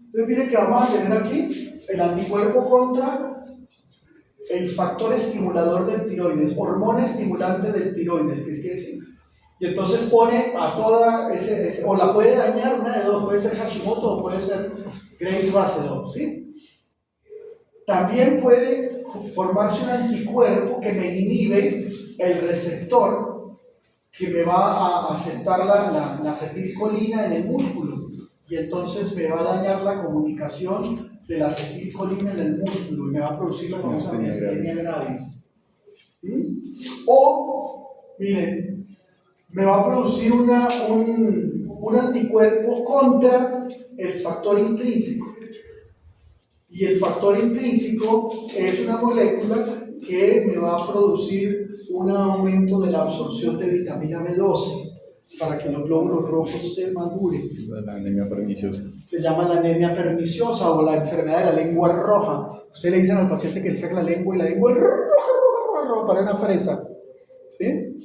Entonces mire que vamos a tener aquí el anticuerpo contra el factor estimulador del tiroides, hormona estimulante del tiroides, que es que decir. Y entonces pone a toda o la puede dañar, una de dos, puede ser Hashimoto o puede ser Graves-Basedow, ¿sí? También puede formarse un anticuerpo que me inhibe el receptor que me va a aceptar la acetilcolina en el músculo, y entonces me va a dañar la comunicación de la acetilcolina en el músculo y me va a producir la famosa miastenia gravis. ¿Sí? O, miren, me va a producir un anticuerpo contra el factor intrínseco. Y el factor intrínseco es una molécula que me va a producir un aumento de la absorción de vitamina B12 para que los glóbulos rojos se maduren. La anemia perniciosa. Se llama la anemia perniciosa o la enfermedad de la lengua roja. Usted le dicen al paciente que le saca la lengua y la lengua es roja, para una fresa. ¿Sí?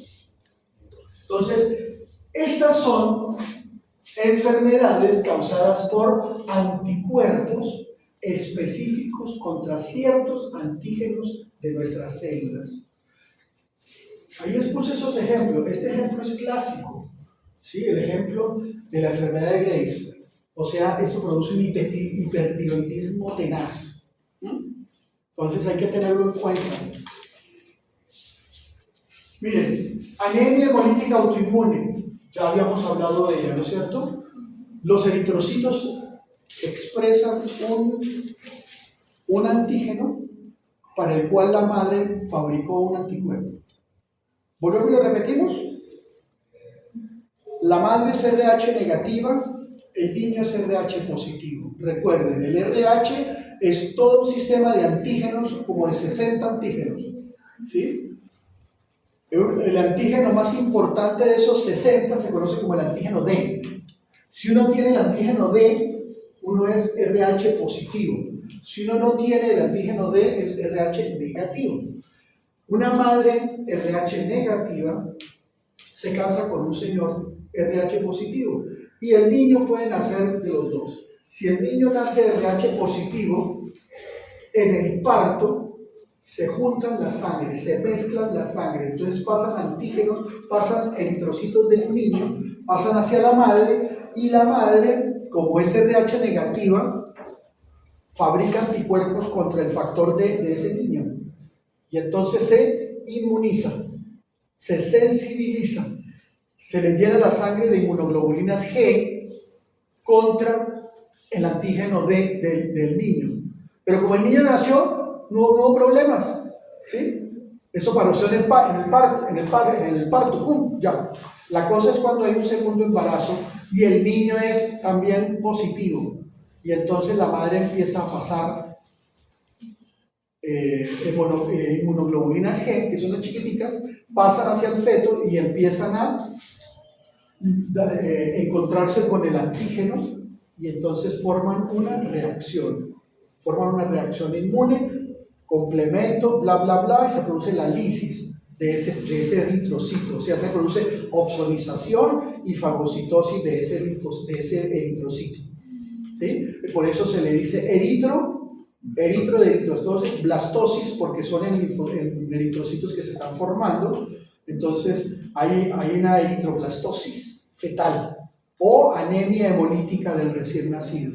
Entonces, estas son enfermedades causadas por anticuerpos específicos contra ciertos antígenos de nuestras células. Ahí les puse esos ejemplos. Este ejemplo es clásico, ¿sí? El ejemplo de la enfermedad de Graves. O sea, esto produce un hipertiroidismo tenaz. Entonces hay que tenerlo en cuenta. Miren, anemia hemolítica autoinmune. Ya habíamos hablado de ella, ¿no es cierto? Los eritrocitos expresan un antígeno para el cual la madre fabricó un anticuerpo. ¿Volvemos y lo repetimos? La madre es RH negativa, el niño es RH positivo. Recuerden, el RH es todo un sistema de antígenos, como de 60 antígenos. ¿Sí? El antígeno más importante de esos 60 se conoce como el antígeno D. Si uno tiene el antígeno D, uno es RH positivo. Si uno no tiene el antígeno D, es RH negativo. Una madre RH negativa se casa con un señor RH positivo y el niño puede nacer de los dos. Si el niño nace RH positivo, en el parto se juntan la sangre, se mezclan la sangre, entonces pasan antígenos, pasan eritrocitos del niño, pasan hacia la madre, y la madre, como es RH negativa, fabrica anticuerpos contra el factor D de ese niño. Y entonces se inmuniza, se sensibiliza, se le llena la sangre de inmunoglobulinas G contra el antígeno D del niño. Pero como el niño nació, no hubo problemas, ¿sí? Eso pareció en el parto, ¡pum! Ya. La cosa es cuando hay un segundo embarazo y el niño es también positivo. Y entonces la madre empieza a pasar inmunoglobulinas G, que son las chiquiticas, pasan hacia el feto y empiezan a encontrarse con el antígeno y entonces forman una reacción inmune, complemento, bla, bla, bla, y se produce la lisis de ese eritrocito, o sea, se produce opsonización y fagocitosis de ese eritrocito, ¿sí? Por eso se le dice eritrocitosis, blastosis, porque son eritrocitos que se están formando. Entonces hay una eritroblastosis fetal o anemia hemolítica del recién nacido.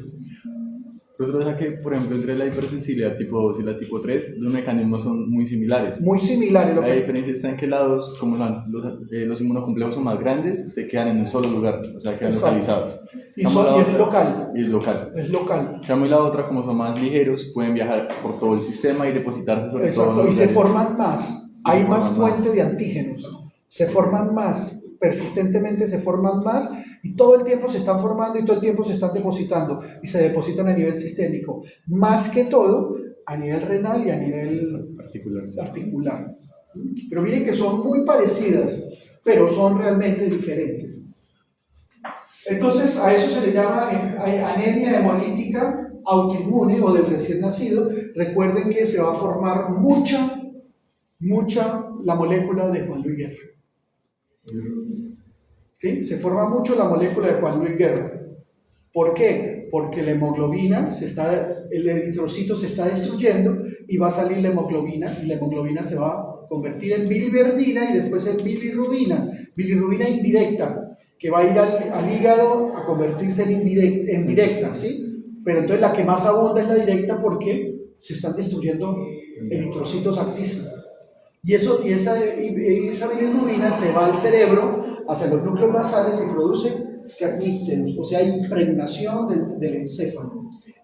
Pero o sea que, por ejemplo, entre la hipersensibilidad tipo 2 y la tipo 3, los mecanismos son muy similares. Muy similares. La diferencia está en que como los inmunocomplejos son más grandes, se quedan en un solo lugar, o sea, quedan localizados. Y es local. Y es local. Es local. En cambio, la otra, como son más ligeros, pueden viajar por todo el sistema y depositarse sobre todo. Y se forman más. Hay más fuentes de antígenos. Se forman más. Persistentemente se forman más y todo el tiempo se están formando y todo el tiempo se están depositando y se depositan a nivel sistémico, más que todo a nivel renal y a nivel articular. Pero miren que son muy parecidas, pero son realmente diferentes. Entonces a eso se le llama anemia hemolítica autoinmune o del recién nacido. Recuerden que se va a formar mucha la molécula de Juan Luis Guerra. ¿Sí? Se forma mucho la molécula de Juan Luis Guerra. ¿Por qué? Porque la hemoglobina, el eritrocito se está destruyendo y va a salir la hemoglobina, y la hemoglobina se va a convertir en biliverdina y después en bilirrubina indirecta, que va a ir al hígado a convertirse en directa, ¿sí? Pero entonces la que más abunda es la directa porque se están destruyendo eritrocitos altísimos. Y esa bilirrubina se va al cerebro, hacia los núcleos basales y produce kernicterus, o sea, impregnación del encéfalo,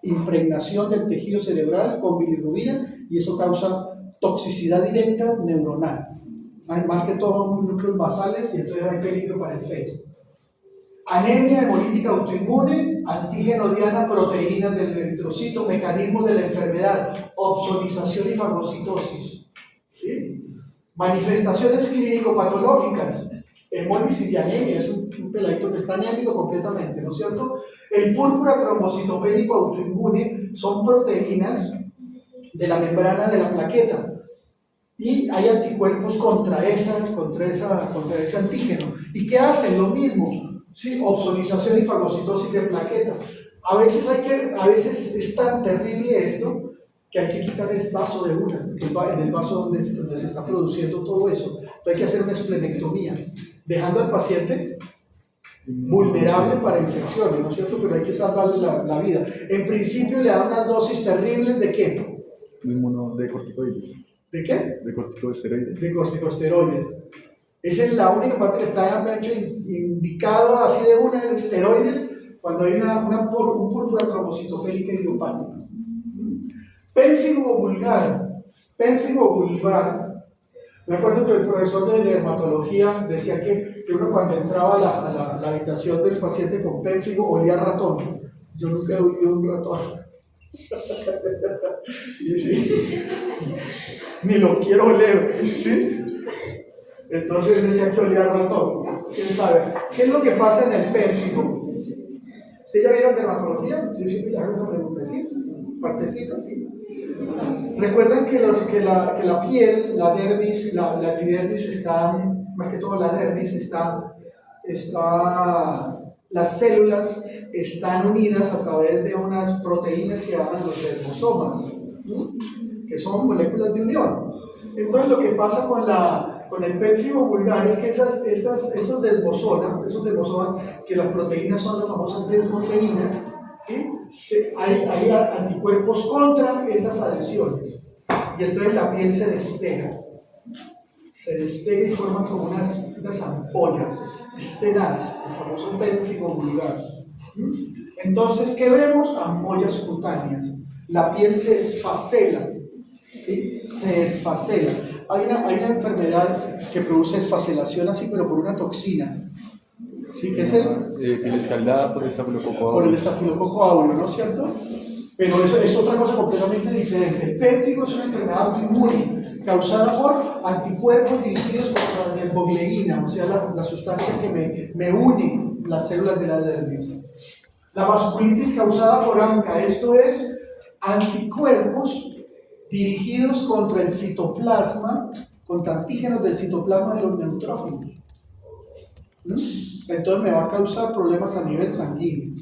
impregnación del tejido cerebral con bilirrubina, y eso causa toxicidad directa neuronal, más que todo núcleos basales, y entonces hay peligro para el feto. Anemia hemolítica autoinmune, antígeno diana, proteínas del eritrocito, mecanismo de la enfermedad, opsonización y fagocitosis, ¿sí? Manifestaciones clínico-patológicas, hemólisis y anemia, es un peladito que está anémico completamente, ¿no es cierto? El púrpura trombocitopénico autoinmune son proteínas de la membrana de la plaqueta y hay anticuerpos contra ese antígeno. ¿Y qué hacen? Lo mismo, ¿sí? Opsonización y fagocitosis de plaqueta. A veces es tan terrible esto que hay que quitar el vaso de una, en el vaso donde se está produciendo todo eso. Entonces hay que hacer una esplenectomía, dejando al paciente vulnerable para infecciones, ¿no es cierto? Pero hay que salvarle la vida. En principio le dan unas dosis terribles ¿de qué? De corticoides. ¿De qué? De corticosteroides. De corticosteroides. Esa es la única parte que está indicado así de una de esteroides cuando hay un púrpura trombocitopénica idiopática. Pélvico vulgar. Me acuerdo que el profesor de dermatología decía que uno cuando entraba a la habitación del paciente con pélvico olía a ratón. Yo nunca he olido un ratón. Ni lo quiero oler, ¿sí? Entonces decía que olía a ratón. ¿Quién sabe? ¿Qué es lo que pasa en el pélvico? ¿Ustedes ya vieron dermatología? Yo siempre le hago una pregunta, ¿sí? Partecita, sí. Recuerden que la piel, la dermis, la epidermis está, más que todo la dermis, las células están unidas a través de unas proteínas que llaman los dermosomas, ¿no? Que son moléculas de unión. Entonces lo que pasa con el pélvico vulgar es que esos dermosomas, que las proteínas son las famosas desmogleínas, ¿sí? Hay anticuerpos contra estas adhesiones y entonces la piel se despega y forma como unas ampollas estenares, el famoso pélvico vulgar. Entonces, ¿qué vemos? Ampollas cutáneas, la piel se esfacela, ¿sí? Se esfacela. Hay una enfermedad que produce esfacelación así, pero por una toxina. ¿Sí? ¿Qué es piel escaldada por el estafilococo aureus. Por el estafilococo aureus, ¿no es cierto? Pero eso es otra cosa completamente diferente. El pélvico es una enfermedad autoinmune causada por anticuerpos dirigidos contra la desmogleína, o sea, la sustancia que me une las células de la dermis. La vasculitis causada por ANCA, esto es anticuerpos dirigidos contra el citoplasma, contra antígenos del citoplasma de los neutrófilos. Entonces me va a causar problemas a nivel sanguíneo.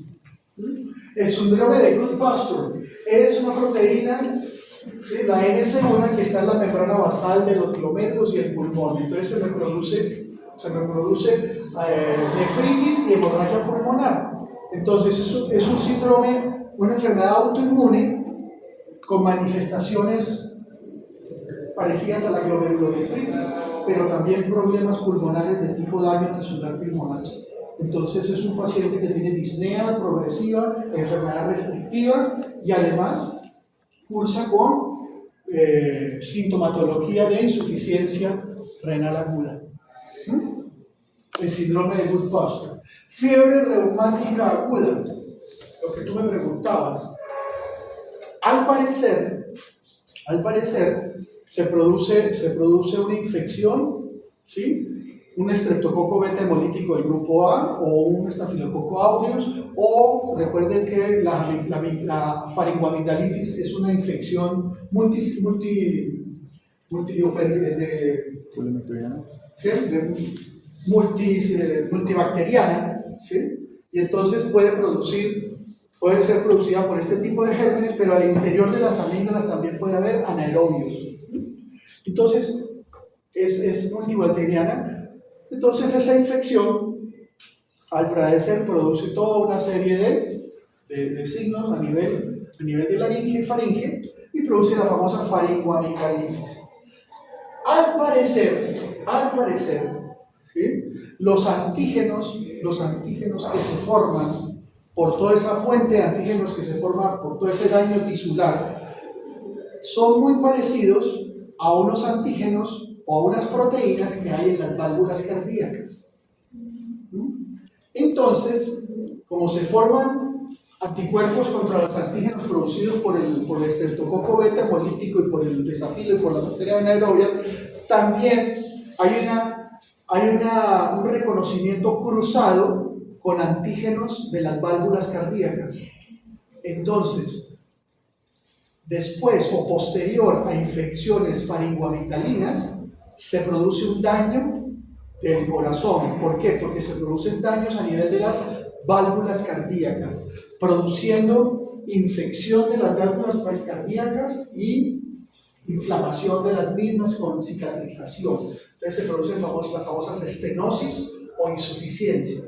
El síndrome de Goodbuster es una proteína, ¿sí? La NC1, que está en la membrana basal de los glomérulos y el pulmón. Entonces se me produce nefritis y hemorragia pulmonar. Entonces es un síndrome, una enfermedad autoinmune con manifestaciones parecidas a la glomerulonefritis, pero también problemas pulmonares de tipo daño tisular pulmonar. Entonces es un paciente que tiene disnea progresiva, enfermedad restrictiva y además cursa con sintomatología de insuficiencia renal aguda. El síndrome de Goodbuster. Fiebre reumática aguda, lo que tú me preguntabas. Al parecer se produce una infección, ¿sí? Un estreptococo beta hemolítico del grupo A o un estafilococo aureus, o recuerden que la faringoamigdalitis es una infección multibacteriana, ¿sí? Y entonces puede producir puede ser producida por este tipo de gérmenes, pero al interior de las amígdalas también puede haber anaerobios. Entonces, es multibacteriana. Entonces, esa infección, al padecer, produce toda una serie de signos a nivel de laringe y faringe y produce la famosa faringoamigdalitis. Al parecer, ¿sí? Los antígenos que se forman por toda esa fuente de antígenos que se forma por todo ese daño tisular, son muy parecidos a unos antígenos o a unas proteínas que hay en las válvulas cardíacas. Entonces, como se forman anticuerpos contra los antígenos producidos por el estreptococo beta hemolítico y por el desafilo y por la bacteria anaerobia, también hay un reconocimiento cruzado con antígenos de las válvulas cardíacas. Entonces, después o posterior a infecciones faringoamigdalinas, se produce un daño del corazón. ¿Por qué? Porque se producen daños a nivel de las válvulas cardíacas, produciendo infección de las válvulas cardíacas y inflamación de las mismas con cicatrización. Entonces se producen las famosas estenosis o insuficiencia.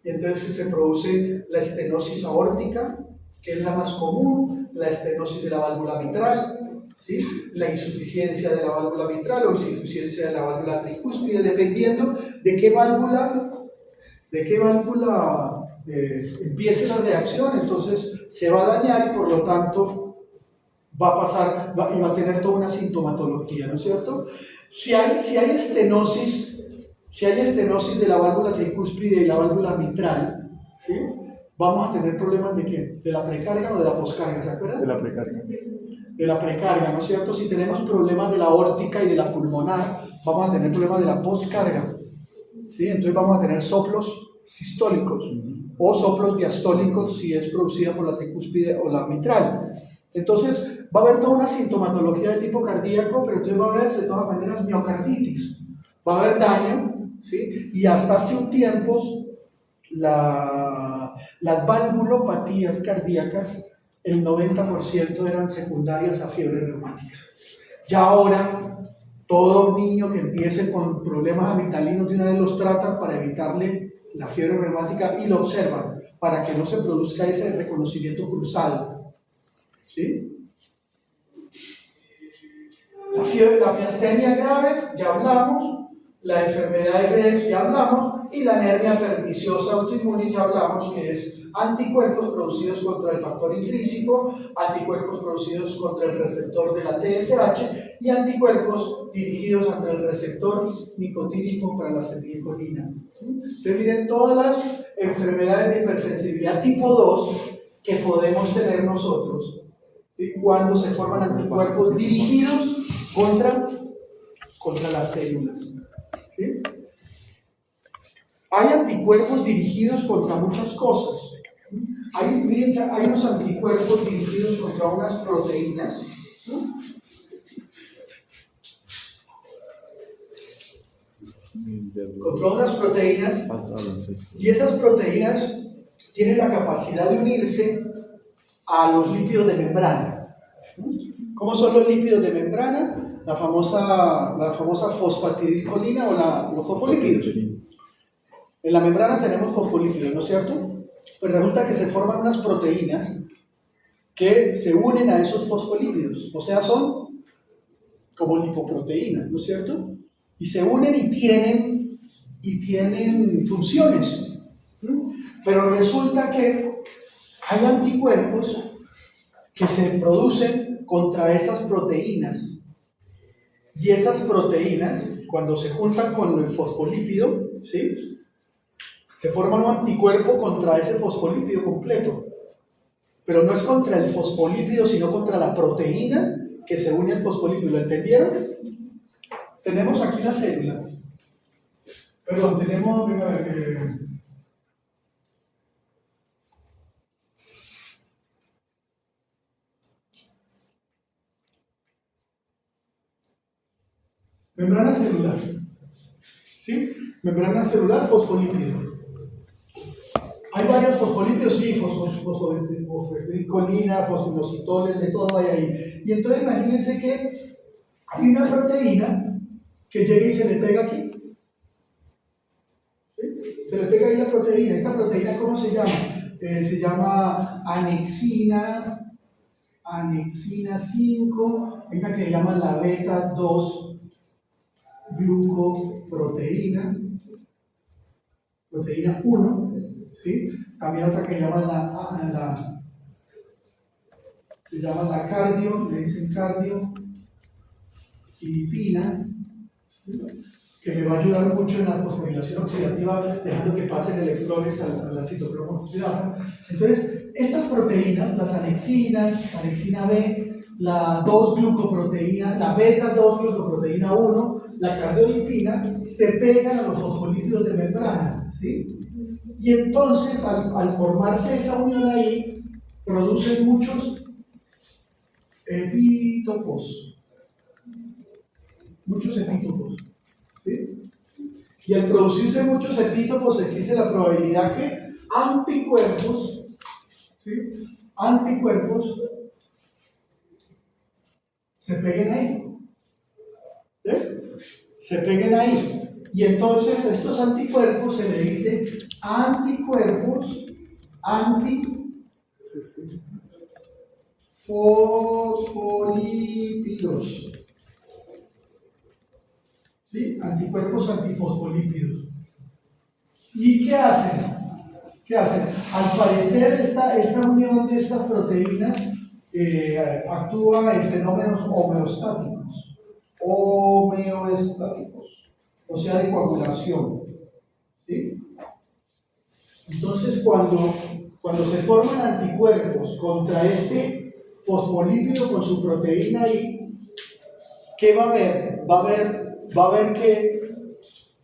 Y entonces se produce la estenosis aórtica, que es la más común, la estenosis de la válvula mitral, ¿sí? La insuficiencia de la válvula mitral o insuficiencia de la válvula tricúspide, dependiendo de qué válvula empiece la reacción. Entonces se va a dañar y por lo tanto va a pasar y va a tener toda una sintomatología, ¿no es cierto? Si hay estenosis de la válvula tricúspide y la válvula mitral, ¿sí? Vamos a tener problemas ¿de qué? ¿De la precarga o de la poscarga? ¿Se acuerdan? De la precarga. De la precarga, ¿no es cierto? Si tenemos problemas de la aórtica y de la pulmonar, vamos a tener problemas de la poscarga, ¿sí? Entonces vamos a tener soplos sistólicos o soplos diastólicos si es producida por la tricúspide o la mitral. Entonces va a haber toda una sintomatología de tipo cardíaco, pero entonces va a haber de todas maneras miocarditis, va a haber daño, ¿sí? Y hasta hace un tiempo las valvulopatías cardíacas, el 90% eran secundarias a fiebre reumática. Ya ahora, todo niño que empiece con problemas amigdalinos de una vez los tratan para evitarle la fiebre reumática y lo observan para que no se produzca ese reconocimiento cruzado, ¿sí? La miastenia grave, ya hablamos, la enfermedad de Graves, ya hablamos, y la anemia perniciosa autoinmune, ya hablamos, que es anticuerpos producidos contra el factor intrínseco, anticuerpos producidos contra el receptor de la TSH y anticuerpos dirigidos ante el receptor nicotínico para la acetilcolina. Entonces, miren todas las enfermedades de hipersensibilidad tipo 2 que podemos tener nosotros, ¿sí? Cuando se forman anticuerpos dirigidos contra las células, ¿sí? Hay anticuerpos dirigidos contra muchas cosas. Miren que hay unos anticuerpos dirigidos contra unas proteínas, ¿no? Contra unas proteínas, y esas proteínas tienen la capacidad de unirse a los lípidos de membrana. ¿Cómo son los lípidos de membrana? La famosa fosfatidilcolina o los fosfolípidos. En la membrana tenemos fosfolípidos, ¿no es cierto? Pues resulta que se forman unas proteínas que se unen a esos fosfolípidos, o sea, son como lipoproteínas, ¿no es cierto? Y se unen y tienen funciones. Pero resulta que hay anticuerpos que se producen contra esas proteínas. Y esas proteínas, cuando se juntan con el fosfolípido, ¿sí? Se forma un anticuerpo contra ese fosfolípido completo. Pero no es contra el fosfolípido, sino contra la proteína que se une al fosfolípido. ¿Lo entendieron? Tenemos aquí la célula. Perdón, tenemos... membrana celular. ¿Sí? Membrana celular, fosfolípido. Hay varios fosfolípidos, sí, fosfatidicolina, fosfolocitoles, de todo hay ahí. Y entonces imagínense que hay una proteína que llega y se le pega aquí. ¿Sí? Se le pega ahí la proteína. ¿Esta proteína cómo se llama? Se llama anexina 5, hay una que se llama la beta 2 glucoproteína, proteína 1, ¿sí? También otra que se llama la cardio, le dicen cardiolipina, ¿sí? Que me va a ayudar mucho en la fosforilación oxidativa, dejando que pasen electrones a la citocromo oxidasa. Entonces, estas proteínas, las anexinas, anexina B, la 2-glucoproteína, la beta-2-glucoproteína 1, la cardiolipina, se pegan a los fosfolípidos de membrana, ¿sí? Y entonces, al formarse esa unión ahí, producen muchos epítopos. ¿Sí? Y al producirse muchos epítopos existe la probabilidad que anticuerpos, ¿sí? Anticuerpos se peguen ahí. ¿Sí? Se peguen ahí. Y entonces a estos anticuerpos se le dice anticuerpos antifosfolípidos. ¿Sí? Anticuerpos antifosfolípidos. ¿Y qué hacen? Al parecer esta unión de estas proteínas actúa en fenómenos homeostáticos, o sea, de coagulación. ¿Sí? Entonces, cuando se forman anticuerpos contra este fosfolípido con su proteína ahí, ¿qué va a haber? Va a haber que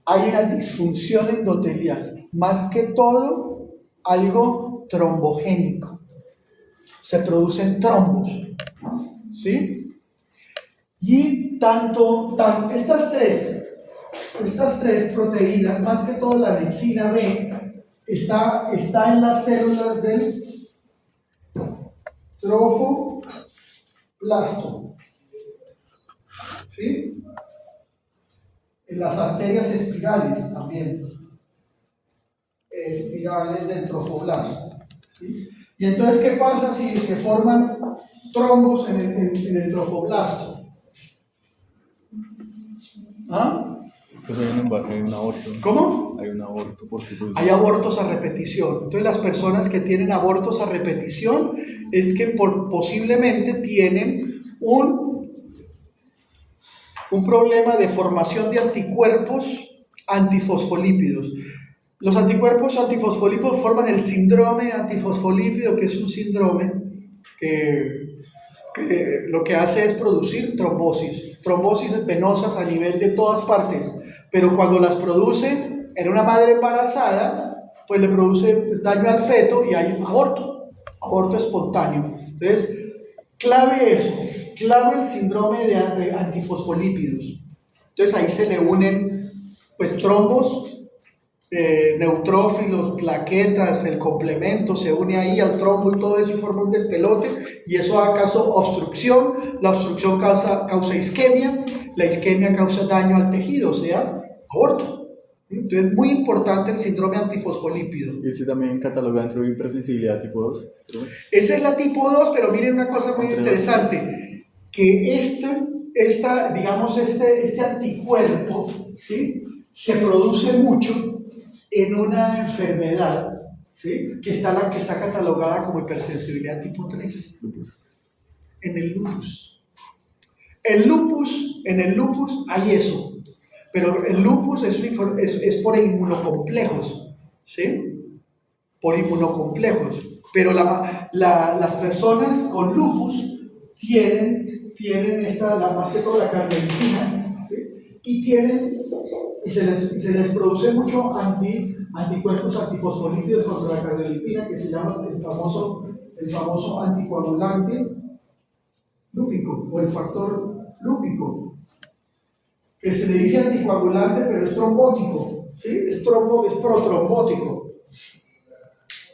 hay una disfunción endotelial, más que todo algo trombogénico. Se producen trombos, ¿sí? Y tanto estas tres proteínas, más que todo la anexina B, está en las células del trofoplasto, ¿sí? En las arterias espirales también, espirales del trofoplasto, ¿sí? Y entonces, ¿qué pasa si se forman trombos en el trofoplasto? ¿Ah? Pues hay un aborto. ¿Cómo? Hay un aborto porque pues, hay abortos a repetición. Entonces, las personas que tienen abortos a repetición es que posiblemente tienen un problema de formación de anticuerpos antifosfolípidos. Los anticuerpos antifosfolípidos forman el síndrome antifosfolípido, que es un síndrome que lo que hace es producir trombosis venosas a nivel de todas partes, pero cuando las produce en una madre embarazada, pues le produce daño al feto y hay un aborto espontáneo. Entonces, clave el síndrome de antifosfolípidos. Entonces ahí se le unen pues trombos, neutrófilos, plaquetas, el complemento se une ahí al trombo y todo eso y forma un despelote, y eso da caso obstrucción. La obstrucción causa isquemia, la isquemia causa daño al tejido, o sea, aborto. Entonces es muy importante el síndrome antifosfolípido. Y este también cataloga dentro de hipersensibilidad tipo 2. Esa es la tipo 2, pero miren una cosa muy interesante, que digamos, este anticuerpo, ¿sí?, se produce mucho en una enfermedad, ¿sí?, que está catalogada como hipersensibilidad tipo 3, en el lupus. En el lupus hay eso, pero el lupus es por inmunocomplejos, ¿sí? Por inmunocomplejos. Pero las personas con lupus tienen más que todo la cardiolipina, ¿sí?, y se les produce mucho anticuerpos antifosfolípidos contra la cardiolipina, que se llama el famoso anticoagulante lúpico, o el factor lúpico, que se le dice anticoagulante, pero es trombótico, ¿sí? Es protrombótico.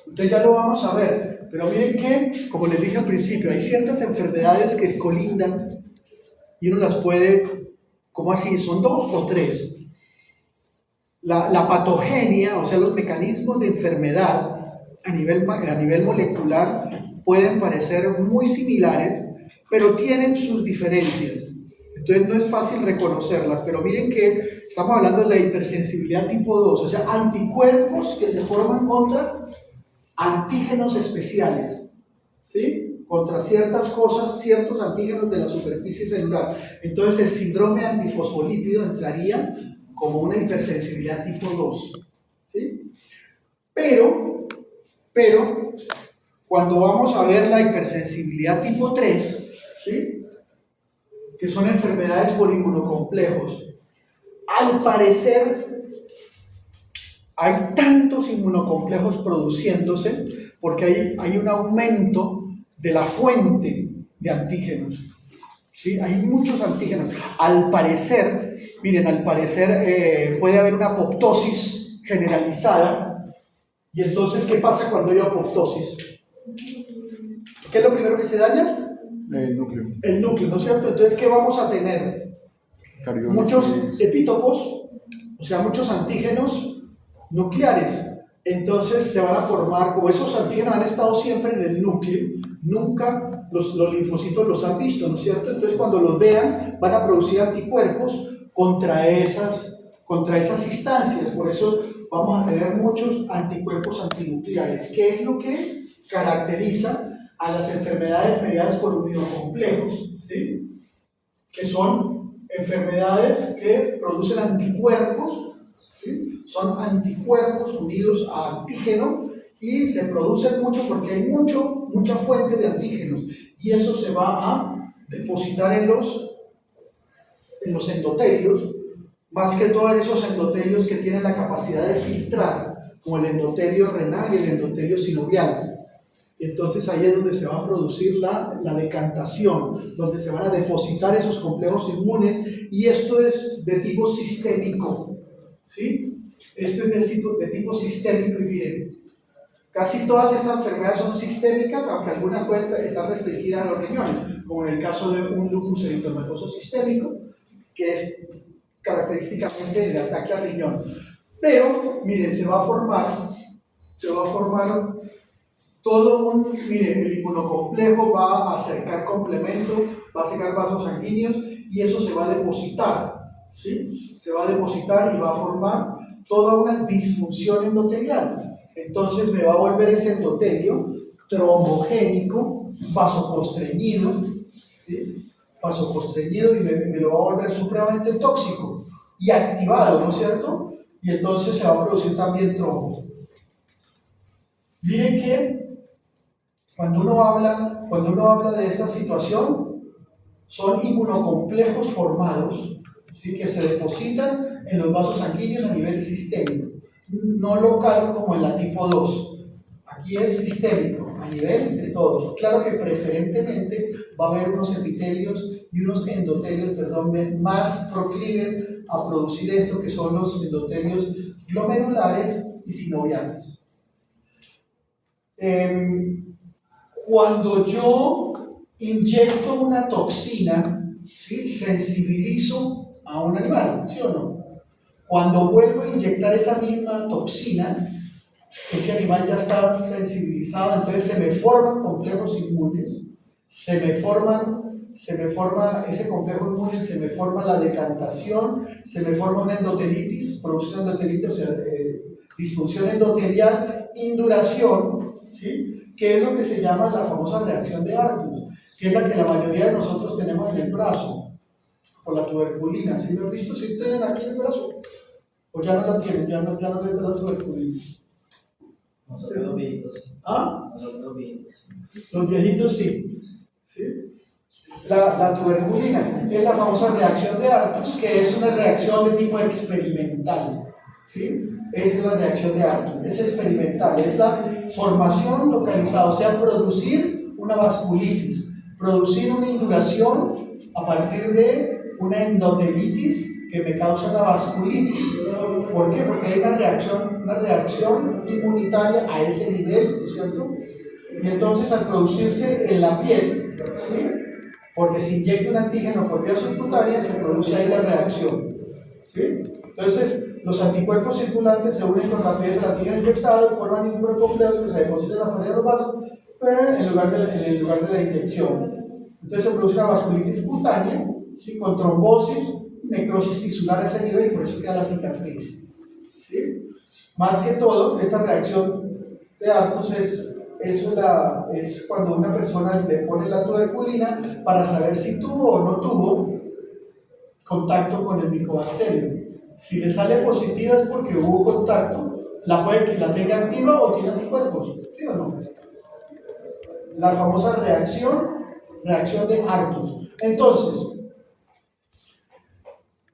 Entonces ya lo vamos a ver, pero miren que, como les dije al principio, hay ciertas enfermedades que colindan y uno las puede, ¿cómo así? Son dos o tres. La patogenia, o sea, los mecanismos de enfermedad a nivel molecular pueden parecer muy similares, pero tienen sus diferencias. Entonces no es fácil reconocerlas, pero miren que estamos hablando de la hipersensibilidad tipo 2, o sea, anticuerpos que se forman contra antígenos especiales, ¿sí? Contra ciertas cosas, ciertos antígenos de la superficie celular. Entonces el síndrome antifosfolípido entraría como una hipersensibilidad tipo 2, ¿sí? Pero, cuando vamos a ver la hipersensibilidad tipo 3, ¿sí? Que son enfermedades por inmunocomplejos, al parecer hay tantos inmunocomplejos produciéndose porque hay un aumento de la fuente de antígenos. ¿Sí? Hay muchos antígenos. Al parecer, miren, puede haber una apoptosis generalizada. Y entonces, ¿qué pasa cuando hay apoptosis? ¿Qué es lo primero que se daña? El núcleo. El núcleo, ¿no es cierto? Entonces, ¿qué vamos a tener? Muchos epítopos, o sea, muchos antígenos nucleares. Entonces se van a formar, como esos antígenos han estado siempre en el núcleo, nunca los linfocitos los han visto, ¿no es cierto? Entonces cuando los vean van a producir anticuerpos contra esas instancias. Por eso vamos a tener muchos anticuerpos antinucleares. ¿Qué es lo que caracteriza a las enfermedades mediadas por inmunocomplejos? ¿Sí? Que son enfermedades que producen anticuerpos, ¿sí? Son anticuerpos unidos a antígeno y se producen mucho porque hay mucha fuente de antígenos y eso se va a depositar en los endotelios, más que todo en esos endotelios que tienen la capacidad de filtrar, como el endotelio renal y el endotelio sinovial. Entonces ahí es donde se va a producir la decantación, donde se van a depositar esos complejos inmunes y esto es de tipo sistémico, ¿sí? Esto es de tipo sistémico y miren, casi todas estas enfermedades son sistémicas, aunque algunas pueden estar restringidas a los riñones, como en el caso de un lupus eritematoso sistémico, que es característicamente de ataque al riñón. Pero, miren, se va a formar miren, el inmunocomplejo va a acercar complemento, va a acercar vasos sanguíneos y eso se va a depositar, ¿sí? Se va a depositar y va a formar toda una disfunción endotelial. Entonces me va a volver ese endotelio trombogénico, vasoconstreñido, ¿sí? Vasoconstreñido y me lo va a volver supremamente tóxico y activado, ¿no es cierto? Y entonces se va a producir también trombo. Miren que cuando uno habla de esta situación, son inmunocomplejos formados, ¿sí? Que se depositan en los vasos sanguíneos a nivel sistémico, no local como en la tipo 2. Aquí es sistémico, a nivel de todos. Claro que preferentemente va a haber unos epitelios y unos endotelios, más proclives a producir esto, que son los endotelios glomerulares y sinoviales. Cuando yo inyecto una toxina, ¿sí? Sensibilizo a un animal, ¿sí o no? Cuando vuelvo a inyectar esa misma toxina, ese animal ya está sensibilizado, entonces se me forman complejos inmunes, se me forma ese complejo inmune, se me forma la decantación, se me forma una endotelitis, produce una endotelitis, o sea, disfunción endotelial, induración, ¿sí? Que es lo que se llama la famosa reacción de Artus, que es la que la mayoría de nosotros tenemos en el brazo, por la tuberculina. ¿Sí lo han visto? ¿Sí tienen aquí en el brazo? ¿O ya no la tienen? ¿Ya no les da la tuberculina? Nosotros los viejitos sí. ¿Ah? Nosotros los viejitos sí. Los viejitos sí. ¿Sí? La tuberculina es la famosa reacción de Artus, que es una reacción de tipo experimental. ¿Sí? Es la reacción de Artus, es experimental, es la formación localizada, o sea, producir una vasculitis, producir una induración a partir de una endotelitis que me causa una vasculitis. ¿Por qué? Porque hay una reacción inmunitaria a ese nivel, ¿cierto? Y entonces al producirse en la piel, ¿sí? Porque se inyecta un antígeno por vía subcutánea, se produce ahí la reacción, ¿sí? Entonces, los anticuerpos circulantes se unen con la piel del antígeno inyectado y forman inmunocomplejos que se depositan en la pared de los vasos, pero en el lugar de la inyección. Entonces se produce una vasculitis cutánea, ¿sí? Con trombosis, necrosis tisular a ese nivel y por eso queda la cicatriz, ¿sí? Más que todo, esta reacción de Artus es cuando una persona le pone la tuberculina para saber si tuvo o no tuvo contacto con el micobacterio. Si le sale positiva es porque hubo contacto, puede que la tenga activa o tiene anticuerpos, ¿sí o no? La famosa reacción de Artus. Entonces,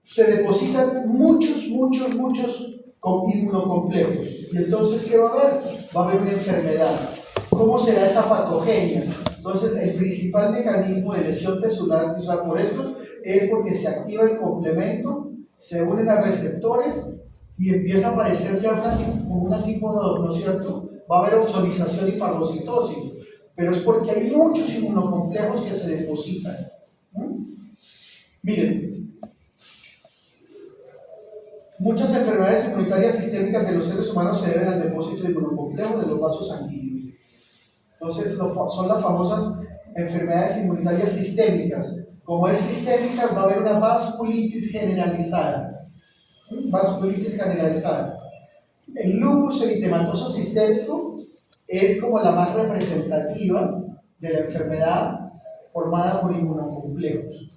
se depositan muchos inmunocomplejos. Y entonces, ¿qué va a haber? Va a haber una enfermedad. ¿Cómo será esa patogenia? Entonces, el principal mecanismo de lesión tisular, o sea, por esto, es porque se activa el complemento, se unen a receptores y empieza a aparecer ya como un tipo ¿no es cierto? Va a haber oxonización y fagocitosis, pero es porque hay muchos inmunocomplejos que se depositan. Miren, muchas enfermedades inmunitarias sistémicas de los seres humanos se deben al depósito de inmunocomplejos de los vasos sanguíneos. Entonces, son las famosas enfermedades inmunitarias sistémicas. Como es sistémica, va a haber una vasculitis generalizada. Vasculitis generalizada. El lupus eritematoso sistémico es como la más representativa de la enfermedad formada por inmunocomplejos.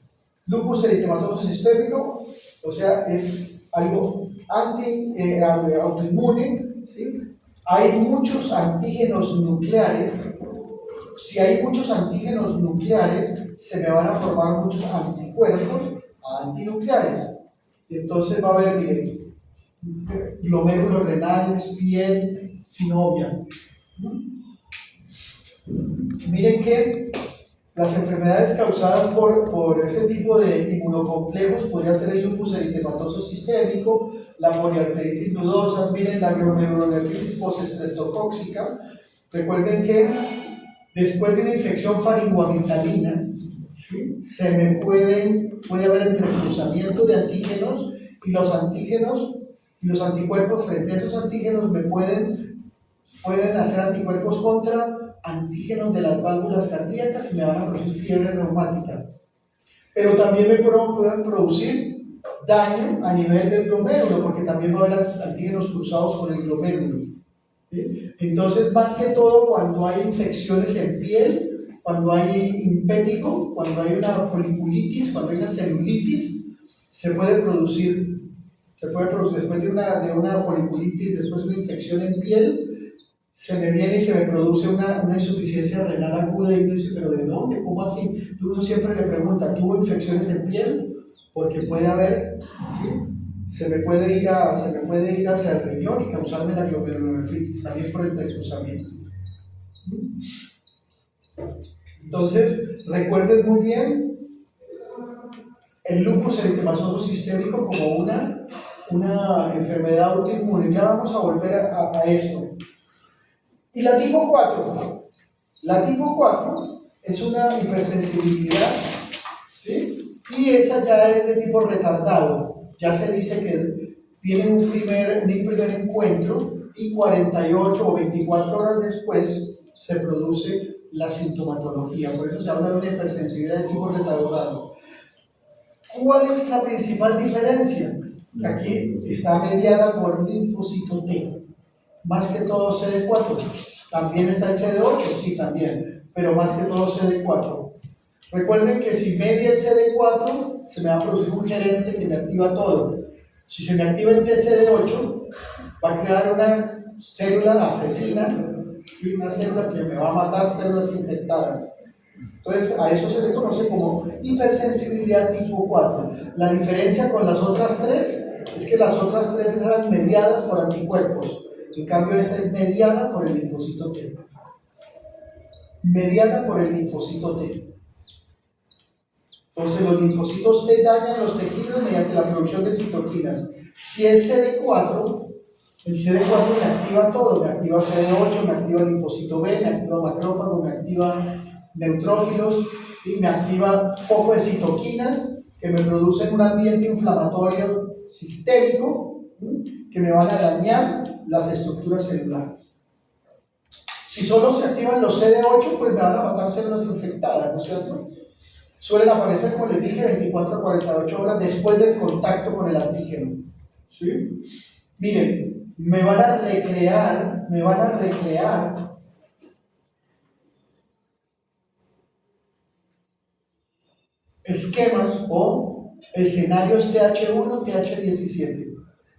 Lupus eritematoso sistémico, o sea, es algo autoinmune, ¿sí? Hay muchos antígenos nucleares. Si hay muchos antígenos nucleares, se me van a formar muchos anticuerpos antinucleares. Y entonces va a haber, miren, glomérulos renales, piel, sinovia. Miren que las enfermedades causadas por ese tipo de inmunocomplejos podría ser el lupus eritematoso sistémico, la poliarteritis nodosa, miren la glomerulonefritis postestreptocóxica. Recuerden que después de una infección faringoamigdalina, ¿sí? Puede haber entrecruzamiento de antígenos y los antígenos y los anticuerpos frente a esos antígenos pueden hacer anticuerpos contra antígenos de las válvulas cardíacas y me van a producir fiebre reumática. Pero también me pueden producir daño a nivel del glomérulo, porque también va a haber antígenos cruzados con el glomérulo. ¿Sí? Entonces, más que todo, cuando hay infecciones en piel, cuando hay impétigo, cuando hay una foliculitis, cuando hay una celulitis, se puede producir después de una foliculitis, después de una infección en piel, se me viene y se me produce una insuficiencia renal aguda y uno dice, ¿pero de dónde? ¿Cómo así? Uno siempre le pregunta, ¿tuvo infecciones en piel? Porque puede haber, ¿sí? Se me puede ir hacia el riñón y causarme la glomerulonefritis, también por el desglosamiento. Entonces, recuerden muy bien el lupus eritematoso sistémico como una enfermedad autoinmune. Ya vamos a volver a esto. Y la tipo 4. La tipo 4 es una hipersensibilidad, ¿sí? Y esa ya es de tipo retardado. Ya se dice que viene un primer encuentro y 48 o 24 horas después se produce la sintomatología. Por eso se habla de una hipersensibilidad de tipo retardado. ¿Cuál es la principal diferencia? Aquí está mediada por linfocito T. Más que todo CD4. También está el CD8, sí, también, pero más que todo CD4. Recuerden que si media el CD4, se me va a producir un gerente que me activa todo. Si se me activa el TCD8, va a crear una célula asesina, una célula que me va a matar células infectadas. Entonces, a eso se le conoce como hipersensibilidad tipo 4. La diferencia con las otras tres es que las otras tres eran mediadas por anticuerpos. En cambio, esta es mediada por el linfocito T. Mediada por el linfocito T. Entonces los linfocitos T dañan los tejidos mediante la producción de citoquinas. Si es CD4, el CD4 me activa todo, me activa CD8, me activa el linfocito B, me activa macrófago, me activa neutrófilos, ¿sí? Me activa poco de citoquinas que me producen un ambiente inflamatorio sistémico, ¿sí? Que me van a dañar las estructuras celulares. Si solo se activan los CD8, pues me van a matar células infectadas, ¿no es cierto? Suelen aparecer, como les dije, 24 a 48 horas después del contacto con el antígeno. ¿Sí? Miren, me van a recrear esquemas o escenarios TH1, TH17.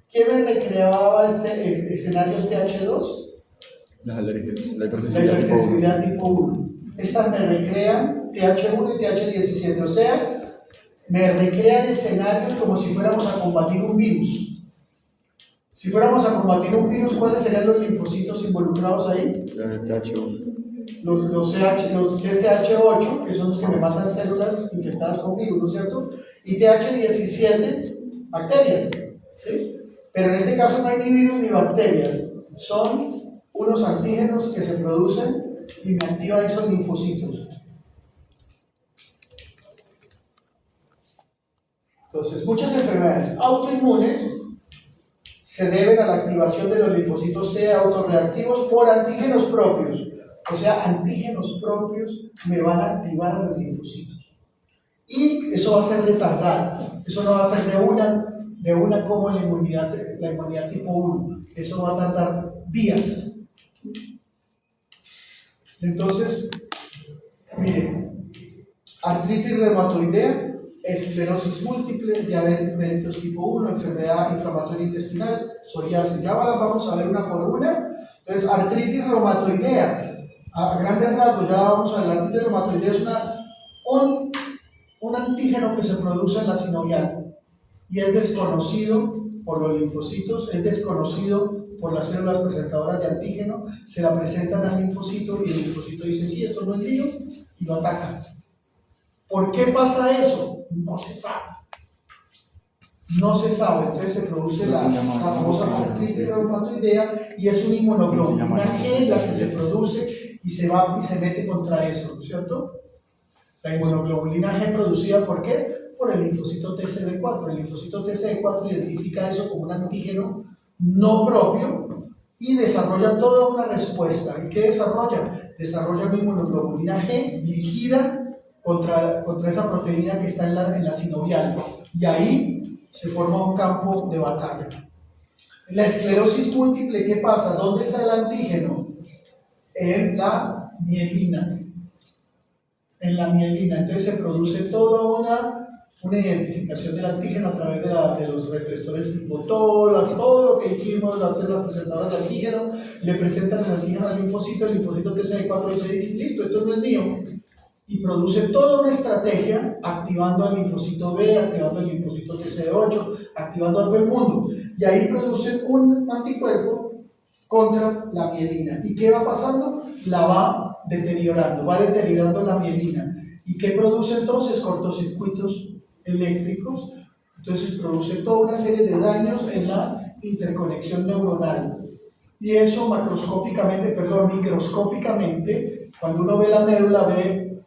¿Qué me recreaba escenarios TH2? Las alergias, la La hipersensibilidad hipersensibilidad tipo 1. Estas me recrean TH1 y TH17, o sea, me recrean escenarios como si fuéramos a combatir un virus. Si fuéramos a combatir un virus, ¿cuáles serían los linfocitos involucrados ahí? TH1. Los TSH8, que son los que me matan células infectadas con virus, ¿no es cierto? Y TH17, bacterias, ¿sí? Pero en este caso no hay ni virus ni bacterias, son unos antígenos que se producen y me activan esos linfocitos. Entonces, muchas enfermedades autoinmunes se deben a la activación de los linfocitos T autorreactivos por antígenos propios. O sea, antígenos propios me van a activar a los linfocitos. Y eso va a ser retardado. Eso no va a ser de una como la inmunidad tipo 1. Eso va a tardar días. Entonces, miren, artritis reumatoidea, esclerosis múltiple, diabetes mellitus tipo 1, enfermedad inflamatoria intestinal, psoriasis. Ya las vamos a ver una por una. Entonces, artritis reumatoidea, a grandes rasgos, ya la vamos a ver. La artritis reumatoidea es un antígeno que se produce en la sinovial y es desconocido por los linfocitos, es desconocido por las células presentadoras de antígeno, se la presentan al linfocito y el linfocito dice, sí, esto no es mío, y lo ataca. ¿Por qué pasa eso? No se sabe. No se sabe, entonces se produce la famosa artritis reumatoidea y es una inmunoglobulina G la que se produce y se va y se mete contra eso, ¿no es cierto? La inmunoglobulina G producida ¿por qué? Por el linfocito TCD4. El linfocito TCD4 identifica eso como un antígeno no propio y desarrolla toda una respuesta. ¿Y qué desarrolla? Desarrolla una inmunoglobulina G dirigida contra esa proteína que está en la sinovial. Y ahí se forma un campo de batalla. En la esclerosis múltiple, ¿qué pasa? ¿Dónde está el antígeno? En la mielina. En la mielina. Entonces se produce toda una identificación del antígeno a través de los receptores tipo todo lo que dijimos, las células presentadoras de antígeno, le presentan el antígeno al linfocito, el linfocito TCD4 dice, listo, esto no es mío, y produce toda una estrategia activando al linfocito B, activando al linfocito TCD8, activando a todo el mundo, y ahí produce un anticuerpo contra la mielina. ¿Y qué va pasando? La va deteriorando la mielina. ¿Y qué produce entonces? Cortocircuitos eléctricos. Entonces produce toda una serie de daños en la interconexión neuronal. Y eso microscópicamente, cuando uno ve la médula, ve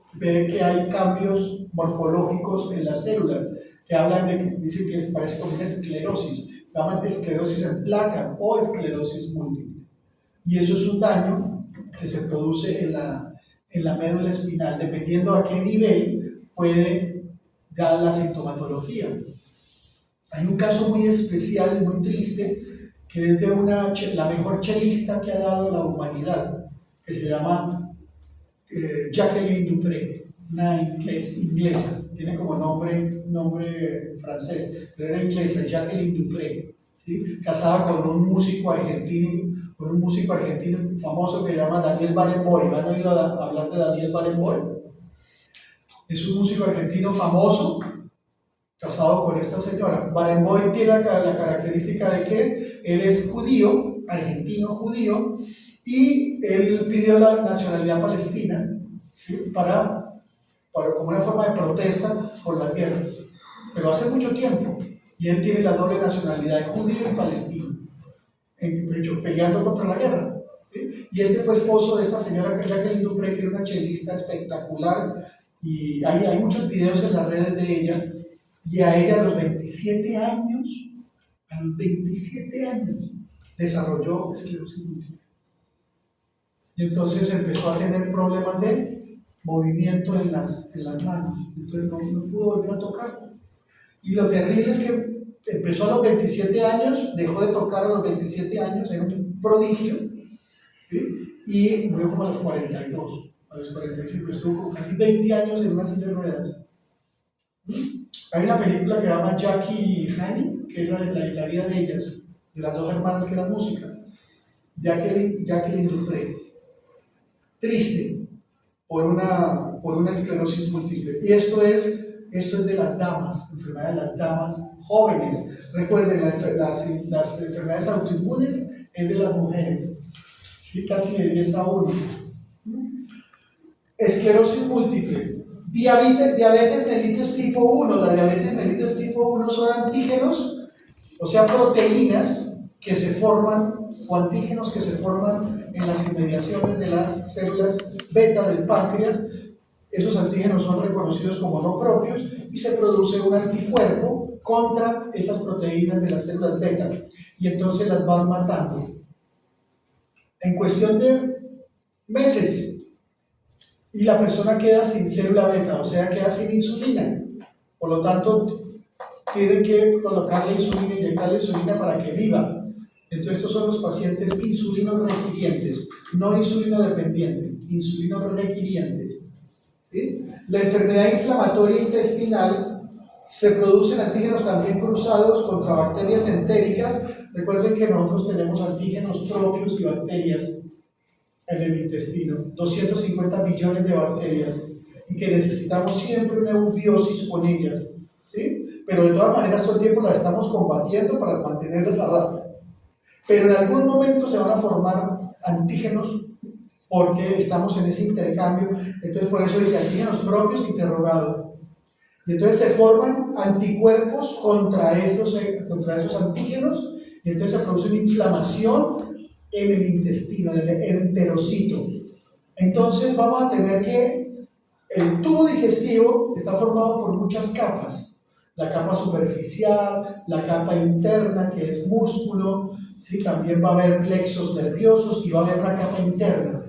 que hay cambios morfológicos en las células, que hablan dicen que parece como una esclerosis, llaman esclerosis en placa o esclerosis múltiple. Y eso es un daño que se produce en la médula espinal, dependiendo a qué nivel puede dar la sintomatología. Hay un caso muy especial, muy triste, que es de la mejor chelista que ha dado la humanidad, que se llama Jacqueline Dupré, una inglesa, tiene como nombre francés, pero era inglesa, Jacqueline Dupré, ¿sí? Casada con un músico argentino famoso que se llama Daniel Barenboim. ¿Han oído hablar de Daniel Barenboim? Es un músico argentino famoso, casado con esta señora. Barenboim tiene la característica de que él es judío, argentino judío, y él pidió la nacionalidad palestina, ¿sí? Para como una forma de protesta por las guerras, pero hace mucho tiempo, y él tiene la doble nacionalidad, judío y palestino, peleando contra la guerra. ¿Sí? Y este fue esposo de esta señora Jacqueline du Pré, que era una chelista espectacular, y hay muchos videos en las redes de ella, y a ella a los 27 años, desarrolló esclerosis múltiple. Y entonces empezó a tener problemas de movimiento en las manos, entonces no pudo volver a tocar. Y lo terrible es que empezó a los 27 años, dejó de tocar a los 27 años, era un prodigio, ¿sí? Y murió como a los 42, a los 45, estuvo casi 20 años en una silla de ruedas. Hay una película que se llama Jackie y Honey, que es la vida de ellas, de las dos hermanas que eran música. Jacqueline du Pré, triste por una esclerosis múltiple. Y esto es de las damas, enfermedad de las damas jóvenes. Recuerden, las enfermedades autoinmunes es de las mujeres, ¿sí? Casi de 10 a 1. Esclerosis múltiple, diabetes mellitus tipo 1. La diabetes mellitus tipo 1 son antígenos, o sea, proteínas que se forman, o antígenos que se forman en las inmediaciones de las células beta del páncreas. Esos antígenos son reconocidos como no propios y se produce un anticuerpo contra esas proteínas de las células beta, y entonces las van matando en cuestión de meses, y la persona queda sin célula beta, o sea, queda sin insulina. Por lo tanto, tienen que colocarle insulina, inyectarle insulina para que viva. Entonces, estos son los pacientes insulino requirientes, no insulino dependientes, insulino requirientes. ¿Sí? La enfermedad inflamatoria intestinal se producen antígenos también cruzados contra bacterias entéricas. Recuerden que nosotros tenemos antígenos propios y bacterias en el intestino, 250 billones de bacterias, y que necesitamos siempre una eubiosis con ellas, ¿sí? Pero de todas maneras todo el tiempo las estamos combatiendo para mantenerlas a raya. Pero en algún momento se van a formar antígenos porque estamos en ese intercambio. Entonces por eso dice antígenos propios interrogados. Y entonces se forman anticuerpos contra esos antígenos, y entonces se produce una inflamación en el intestino, en el enterocito. Entonces vamos a tener que el tubo digestivo está formado por muchas capas. La capa superficial, la capa interna, que es músculo, ¿sí? También va a haber plexos nerviosos y va a haber una capa interna,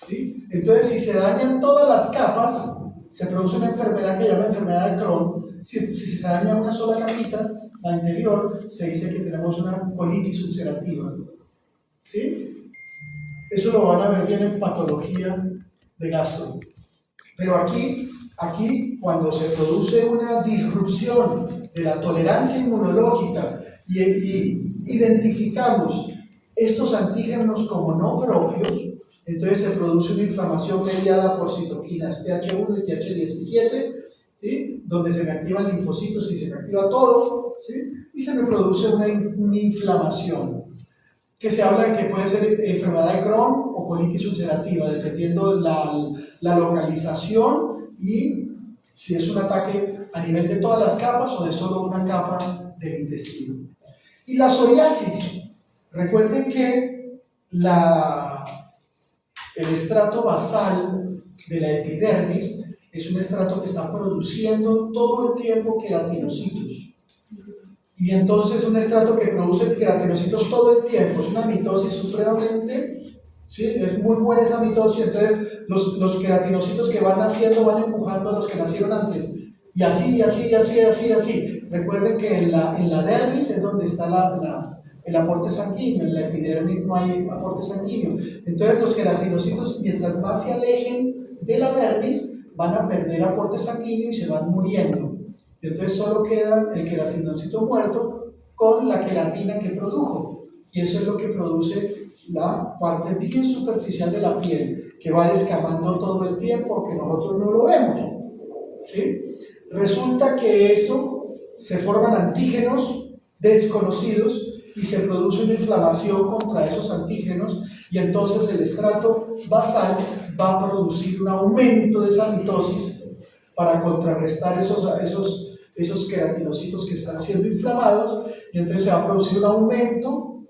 ¿sí? Entonces, si se dañan todas las capas, se produce una enfermedad que se llama enfermedad de Crohn. Si se daña una sola capita, la anterior, se dice que tenemos una colitis ulcerativa, ¿sí? Eso lo van a ver bien en patología de gastro. Pero aquí, cuando se produce una disrupción de la tolerancia inmunológica y identificamos estos antígenos como no propios, entonces se produce una inflamación mediada por citoquinas TH1 y TH17, ¿sí? Donde se me activan linfocitos y se me activa todo, ¿sí? Y se me produce una inflamación, que se habla de que puede ser enfermedad de Crohn o colitis ulcerativa, dependiendo de la localización y si es un ataque a nivel de todas las capas o de solo una capa del intestino. Y la psoriasis, recuerden que el estrato basal de la epidermis es un estrato que está produciendo todo el tiempo queratinocitos. Y entonces un estrato que produce queratinocitos todo el tiempo, es una mitosis supremamente, ¿sí? Es muy buena esa mitosis. Entonces los queratinocitos que van naciendo van empujando a los que nacieron antes, y así. Recuerden que en la dermis es donde está el aporte sanguíneo, en la epidermis no hay aporte sanguíneo. Entonces los queratinocitos, mientras más se alejen de la dermis, van a perder aporte sanguíneo y se van muriendo. Entonces solo queda el queratinocito muerto con la queratina que produjo, y eso es lo que produce la parte bien superficial de la piel, que va descamando todo el tiempo, aunque nosotros no lo vemos, ¿sí? Resulta que eso se forman antígenos desconocidos y se produce una inflamación contra esos antígenos, y entonces el estrato basal va a producir un aumento de esa mitosis para contrarrestar esos queratinocitos que están siendo inflamados, y entonces se va a producir un aumento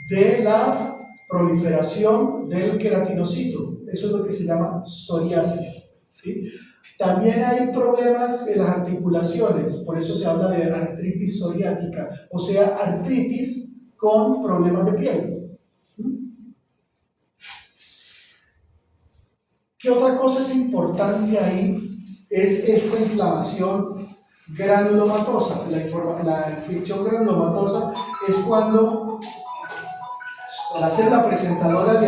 de la proliferación del queratinocito. Eso es lo que se llama psoriasis, ¿sí? También hay problemas en las articulaciones, por eso se habla de artritis psoriática, o sea, artritis con problemas de piel. ¿Qué otra cosa es importante ahí? Es esta inflamación granulomatosa. La infección granulomatosa es cuando la célula presentadora de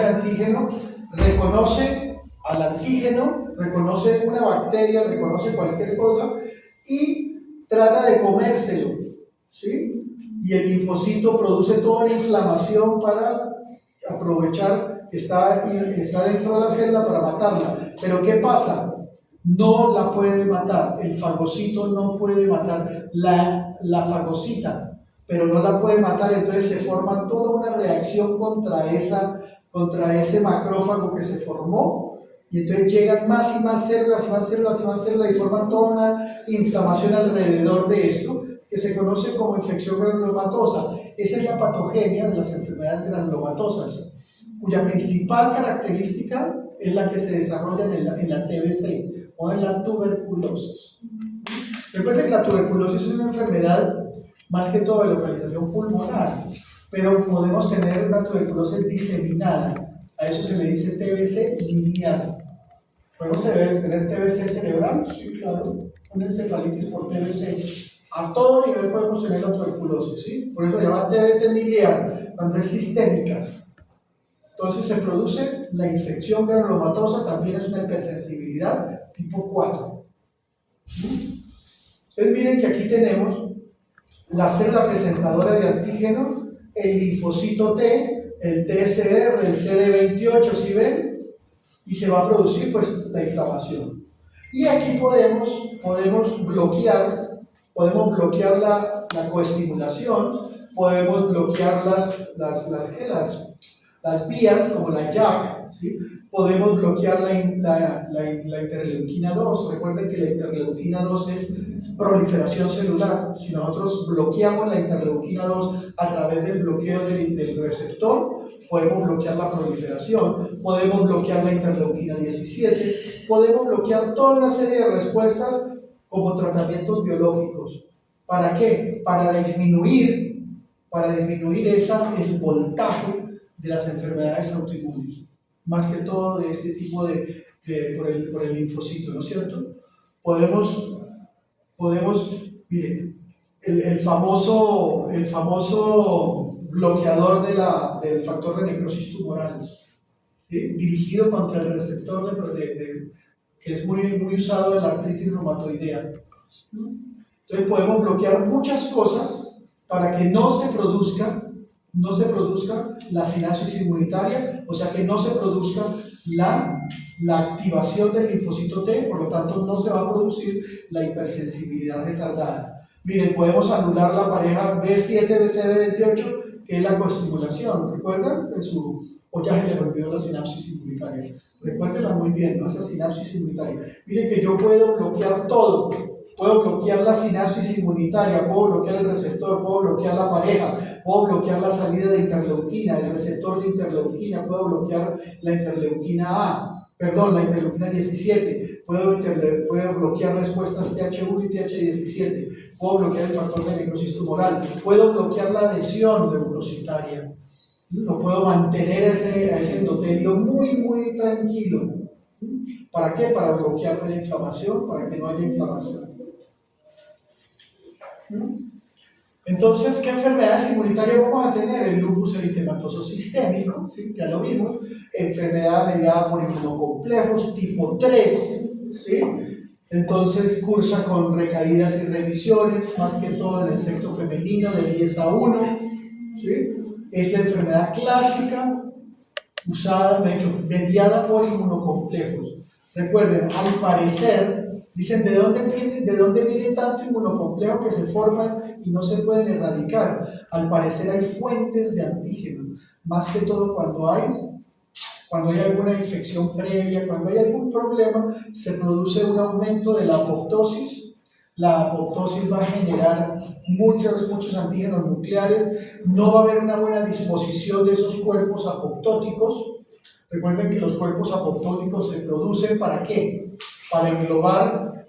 antígeno reconoce al antígeno, reconoce una bacteria, reconoce cualquier cosa y trata de comérselo, ¿sí? Y el linfocito produce toda la inflamación para aprovechar que está dentro de la célula para matarla. Pero ¿qué pasa? No la puede matar, el fagocito no puede matar, la fagocita, pero no la puede matar, entonces se forma toda una reacción contra ese macrófago que se formó, y entonces llegan más y más células, y más células, y más células, y forman toda una inflamación alrededor de esto, que se conoce como infección granulomatosa. Esa es la patogenia de las enfermedades granulomatosas, cuya principal característica es la que se desarrolla en la TBC, o en la tuberculosis. Recuerden que la tuberculosis es una enfermedad más que todo de localización pulmonar, pero podemos tener una tuberculosis diseminada. A eso se le dice TBC lineal. ¿Podemos tener TBC cerebral? Sí, claro. Una encefalitis por TBC. A todo nivel podemos tener la tuberculosis, ¿sí? Por eso se llama TBC lineal, cuando es sistémica. Entonces se produce la infección granulomatosa, también es una hipersensibilidad tipo 4. Entonces miren que aquí tenemos la célula presentadora de antígeno, el linfocito T, el TSR, el CD28, ¿sí ven? Y se va a producir pues la inflamación. Y aquí podemos bloquear la coestimulación, podemos bloquear las vías como la JAK, ¿sí? Podemos bloquear la interleuquina 2. Recuerden que la interleuquina 2 es proliferación celular. Si nosotros bloqueamos la interleuquina 2 a través del bloqueo del receptor, podemos bloquear la proliferación, podemos bloquear la interleuquina 17, podemos bloquear toda una serie de respuestas como tratamientos biológicos. ¿Para qué? Para disminuir el voltaje de las enfermedades autoinmunes, más que todo de este tipo por el linfocito, ¿no es cierto? Podemos, miren, el famoso bloqueador del factor de necrosis tumoral, ¿sí? Dirigido contra el receptor que es muy usado en la artritis reumatoidea. Entonces podemos bloquear muchas cosas para que no se produzca la sinapsis inmunitaria, o sea que no se produzca la activación del linfocito T, por lo tanto no se va a producir la hipersensibilidad retardada. Miren, podemos anular la pareja B7-BCD28, que es la coestimulación, ¿recuerdan? O ya se les olvidó la sinapsis inmunitaria. Recuérdenla muy bien, ¿no? Esa sinapsis inmunitaria. Miren que yo puedo bloquear todo. Puedo bloquear la sinapsis inmunitaria, puedo bloquear el receptor, puedo bloquear la pareja, puedo bloquear la salida de interleuquina, el receptor de interleuquina, puedo bloquear la interleuquina 17, puedo bloquear respuestas TH1 y TH17, puedo bloquear el factor de necrosis tumoral, puedo bloquear la adhesión leucocitaria, lo puedo mantener a ese endotelio muy tranquilo. ¿Para qué? Para bloquear la inflamación, para que no haya inflamación. Entonces, ¿qué enfermedades inmunitarias vamos a tener? El lupus eritematoso sistémico, ¿sí? Ya lo vimos, enfermedad mediada por inmunocomplejos tipo 3, ¿sí? Entonces cursa con recaídas y revisiones, más que todo en el sexo femenino de 10-1, ¿sí? Es la enfermedad clásica mediada por inmunocomplejos. Recuerden, al parecer, dicen, ¿de dónde viene tanto inmunocomplejo que se forman y no se pueden erradicar? Al parecer hay fuentes de antígenos, más que todo cuando hay Cuando hay alguna infección previa, cuando hay algún problema, se produce un aumento de la apoptosis. La apoptosis va a generar muchos antígenos nucleares, no va a haber una buena disposición de esos cuerpos apoptóticos. Recuerden que los cuerpos apoptóticos se producen ¿para qué? Para englobar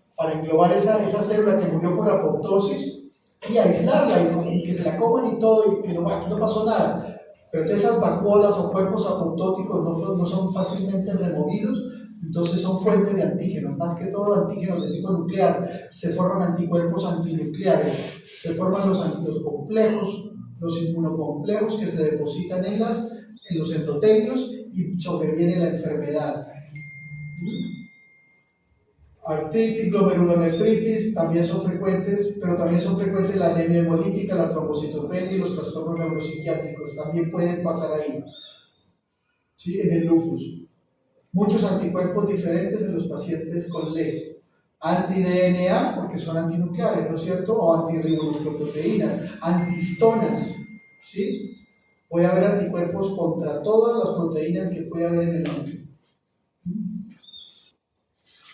esa célula que murió por apoptosis y aislarla y que se la coman y todo, y que aquí no pasó nada. Pero esas vacuolas o cuerpos apoptóticos no son fácilmente removidos, entonces son fuentes de antígenos, más que todo antígenos de tipo nuclear. Se forman anticuerpos antinucleares, se forman los complejos, los inmunocomplejos que se depositan en los endotelios y sobreviene la enfermedad. Artritis, glomerulonefritis también son frecuentes, pero también son frecuentes la anemia hemolítica, la trombocitopenia y los trastornos neuropsiquiátricos. También pueden pasar ahí, ¿sí? En el lupus. Muchos anticuerpos diferentes en los pacientes con LES. Anti-DNA, porque son antinucleares, ¿no es cierto? O antirribonucleoproteínas, antihistonas, ¿sí? Puede haber anticuerpos contra todas las proteínas que puede haber en el núcleo.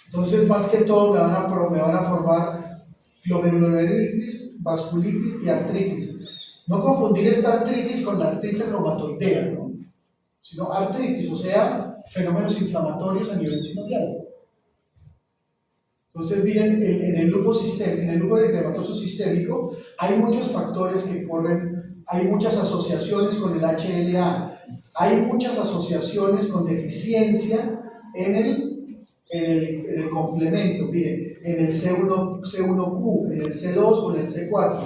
Entonces, más que todo, me van a formar glomerulonefritis, vasculitis y artritis. No confundir esta artritis con la artritis reumatoidea, ¿no? Sino artritis, o sea, fenómenos inflamatorios a nivel sinovial. Entonces, miren, en el lupus eritematoso sistémico hay muchos factores que corren, hay muchas asociaciones con el HLA, hay muchas asociaciones con deficiencia en el complemento, miren, en el C1Q, en el C2 o en el C4.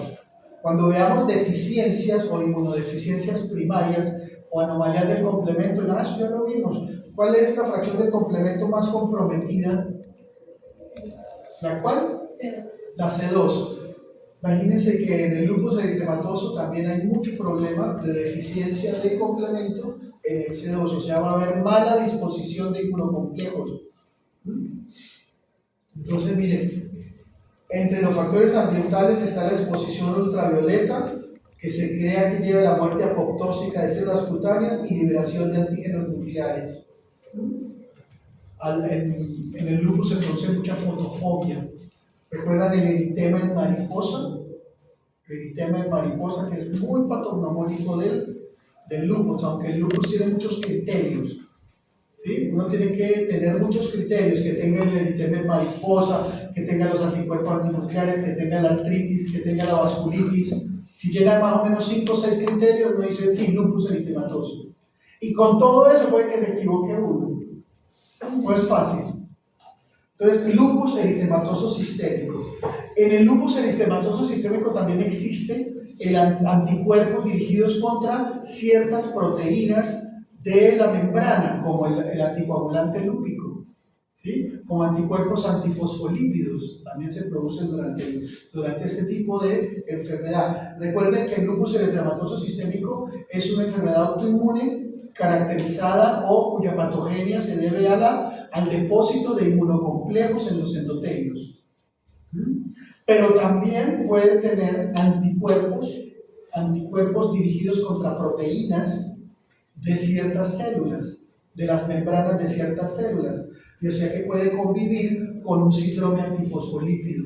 Cuando veamos deficiencias o inmunodeficiencias primarias o anomalías del complemento, nada, eso ya lo vimos. ¿Cuál es la fracción del complemento más comprometida? ¿La cuál? C2. La C2. Imagínense que en el lupus eritematoso también hay mucho problema de deficiencia de complemento en el C2, o sea, va a haber mala disposición de inmunocomplejos. Entonces, miren, entre los factores ambientales está la exposición ultravioleta, que se crea que lleva a la muerte apoptósica de células cutáneas y liberación de antígenos nucleares. En el lupus se produce mucha fotofobia. ¿Recuerdan el eritema en mariposa? El eritema en mariposa, que es muy patognomónico del lupus, aunque el lupus tiene muchos criterios. ¿Sí? Uno tiene que tener muchos criterios, que tenga el eritema en mariposa, que tenga los anticuerpos antinucleares, que tenga la artritis, que tenga la vasculitis. Si llegan más o menos 5 o 6 criterios, uno dice, sí, lupus eritematoso. Y con todo eso puede que se equivoque uno. No es fácil. Entonces, lupus eritematoso sistémico. En el lupus eritematoso sistémico también existen anticuerpos dirigidos contra ciertas proteínas de la membrana, como el anticoagulante lúpico, ¿sí? Como anticuerpos antifosfolípidos, también se producen durante este tipo de enfermedad. Recuerden que el lupus eritematoso sistémico es una enfermedad autoinmune caracterizada o cuya patogenia se debe al depósito de inmunocomplejos en los endotelios. Pero también puede tener anticuerpos dirigidos contra proteínas de ciertas células, de las membranas de ciertas células, y o sea que puede convivir con un síndrome antifosfolípido.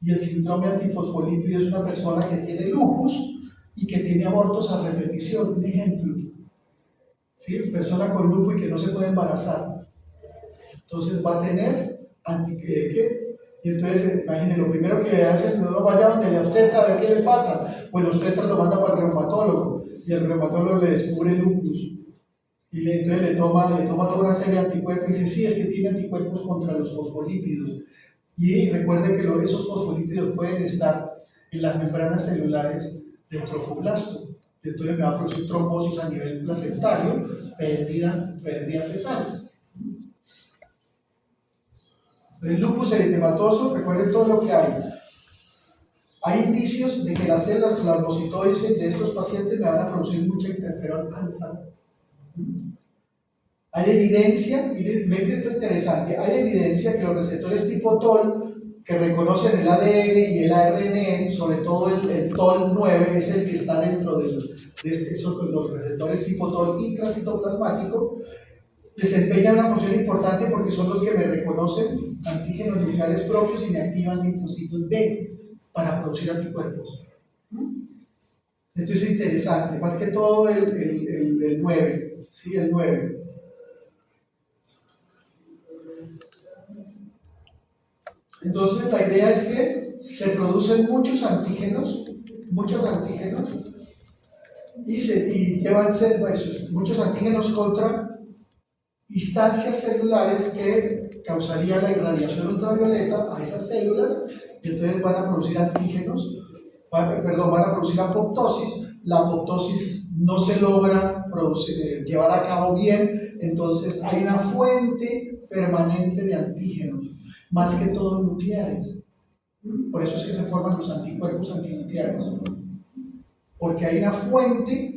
Y el síndrome antifosfolípido es una persona que tiene lupus y que tiene abortos a repetición, un ejemplo. ¿Sí? Persona con lupus y que no se puede embarazar. Entonces va a tener y entonces, imagínense, lo primero que hace, no vaya donde el obstetra a ver qué le pasa. Pues el obstetra lo manda para el reumatólogo y el reumatólogo le descubre el lupus. Y entonces le toma toda una serie de anticuerpos y dice, sí, es que tiene anticuerpos contra los fosfolípidos. Y recuerden que esos fosfolípidos pueden estar en las membranas celulares del trofoblasto. Entonces me va a producir trombosis a nivel placentario, pérdida fetal. El lupus eritematoso, recuerden todo lo que hay. Hay indicios de que las células plasmocitoides de estos pacientes me van a producir mucha interferón alfa. Hay evidencia, miren esto es interesante, hay evidencia que los receptores tipo TOL que reconocen el ADN y el ARN, sobre todo el TOL9, es el que está dentro de los receptores tipo TOL intracitoplasmático, desempeñan una función importante porque son los que me reconocen antígenos nucleares propios y me activan linfocitos B para producir anticuerpos. Esto es interesante, más que todo el 9, ¿sí? El 9. Entonces la idea es que se producen muchos antígenos, y llevan muchos antígenos contra instancias celulares que causaría la irradiación ultravioleta a esas células, y entonces van a producir antígenos, van a producir apoptosis. La apoptosis no se logra llevar a cabo bien, entonces hay una fuente permanente de antígenos, más que todo nucleares. Por eso es que se forman los anticuerpos antinucleares, porque hay una fuente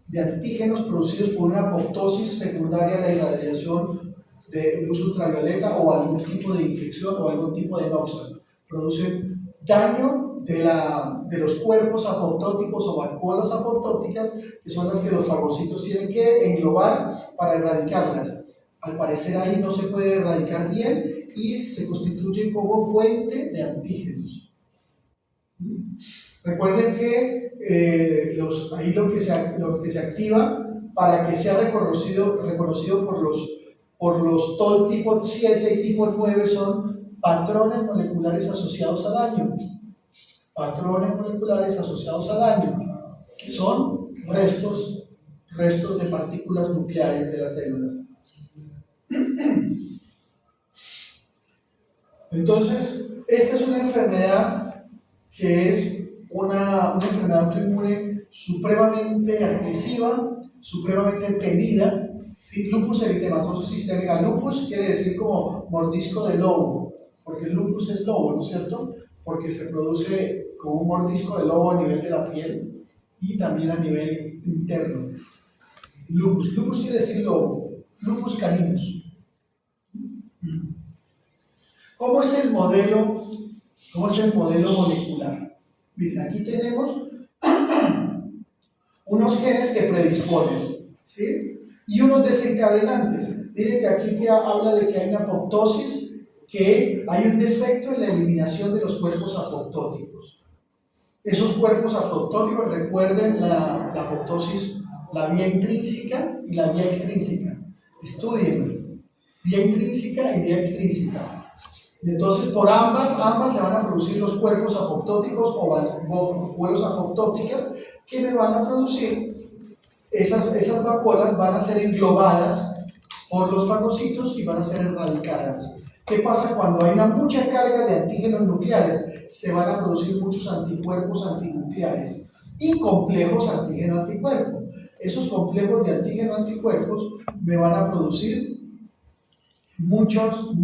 de antígenos producidos por una apoptosis secundaria a la irradiación de luz ultravioleta o algún tipo de infección o algún tipo de noxa. Producen daño de los cuerpos apoptóticos o vacuolas apoptóticas, que son las que los fagocitos tienen que englobar para erradicarlas. Al parecer ahí no se puede erradicar bien y se constituye como fuente de antígenos. Recuerden que ahí lo que se activa para que sea reconocido por los TOL tipo 7 y tipo 9 son patrones moleculares asociados a daño. Patrones moleculares asociados a daño, que son restos de partículas nucleares de las células. Entonces, esta es una enfermedad que es una enfermedad autoinmune supremamente agresiva, supremamente temida, ¿sí? Lupus eritematoso sistémica. Lupus quiere decir como mordisco de lobo, porque el lupus es lobo, ¿no es cierto? Porque se produce como un mordisco de lobo a nivel de la piel y también a nivel interno. Lupus quiere decir lobo, lupus caninus. ¿Cómo es el modelo molecular? Miren, aquí tenemos unos genes que predisponen, ¿sí? Y unos desencadenantes. Miren que aquí que habla de que hay una apoptosis, que hay un defecto en la eliminación de los cuerpos apoptóticos. Esos cuerpos apoptóticos, recuerden la apoptosis, la vía intrínseca y la vía extrínseca. Estudienlo. Vía intrínseca y vía extrínseca. Entonces, por ambas se van a producir los cuerpos apoptóticos o vacuolas apoptóticas que me van a producir, esas vacuolas van a ser englobadas por los fagocitos y van a ser erradicadas. ¿Qué pasa cuando hay una mucha carga de antígenos nucleares? Se van a producir muchos anticuerpos antinucleares y complejos antígeno-anticuerpo. Esos complejos de antígeno-anticuerpos me van a producir muchos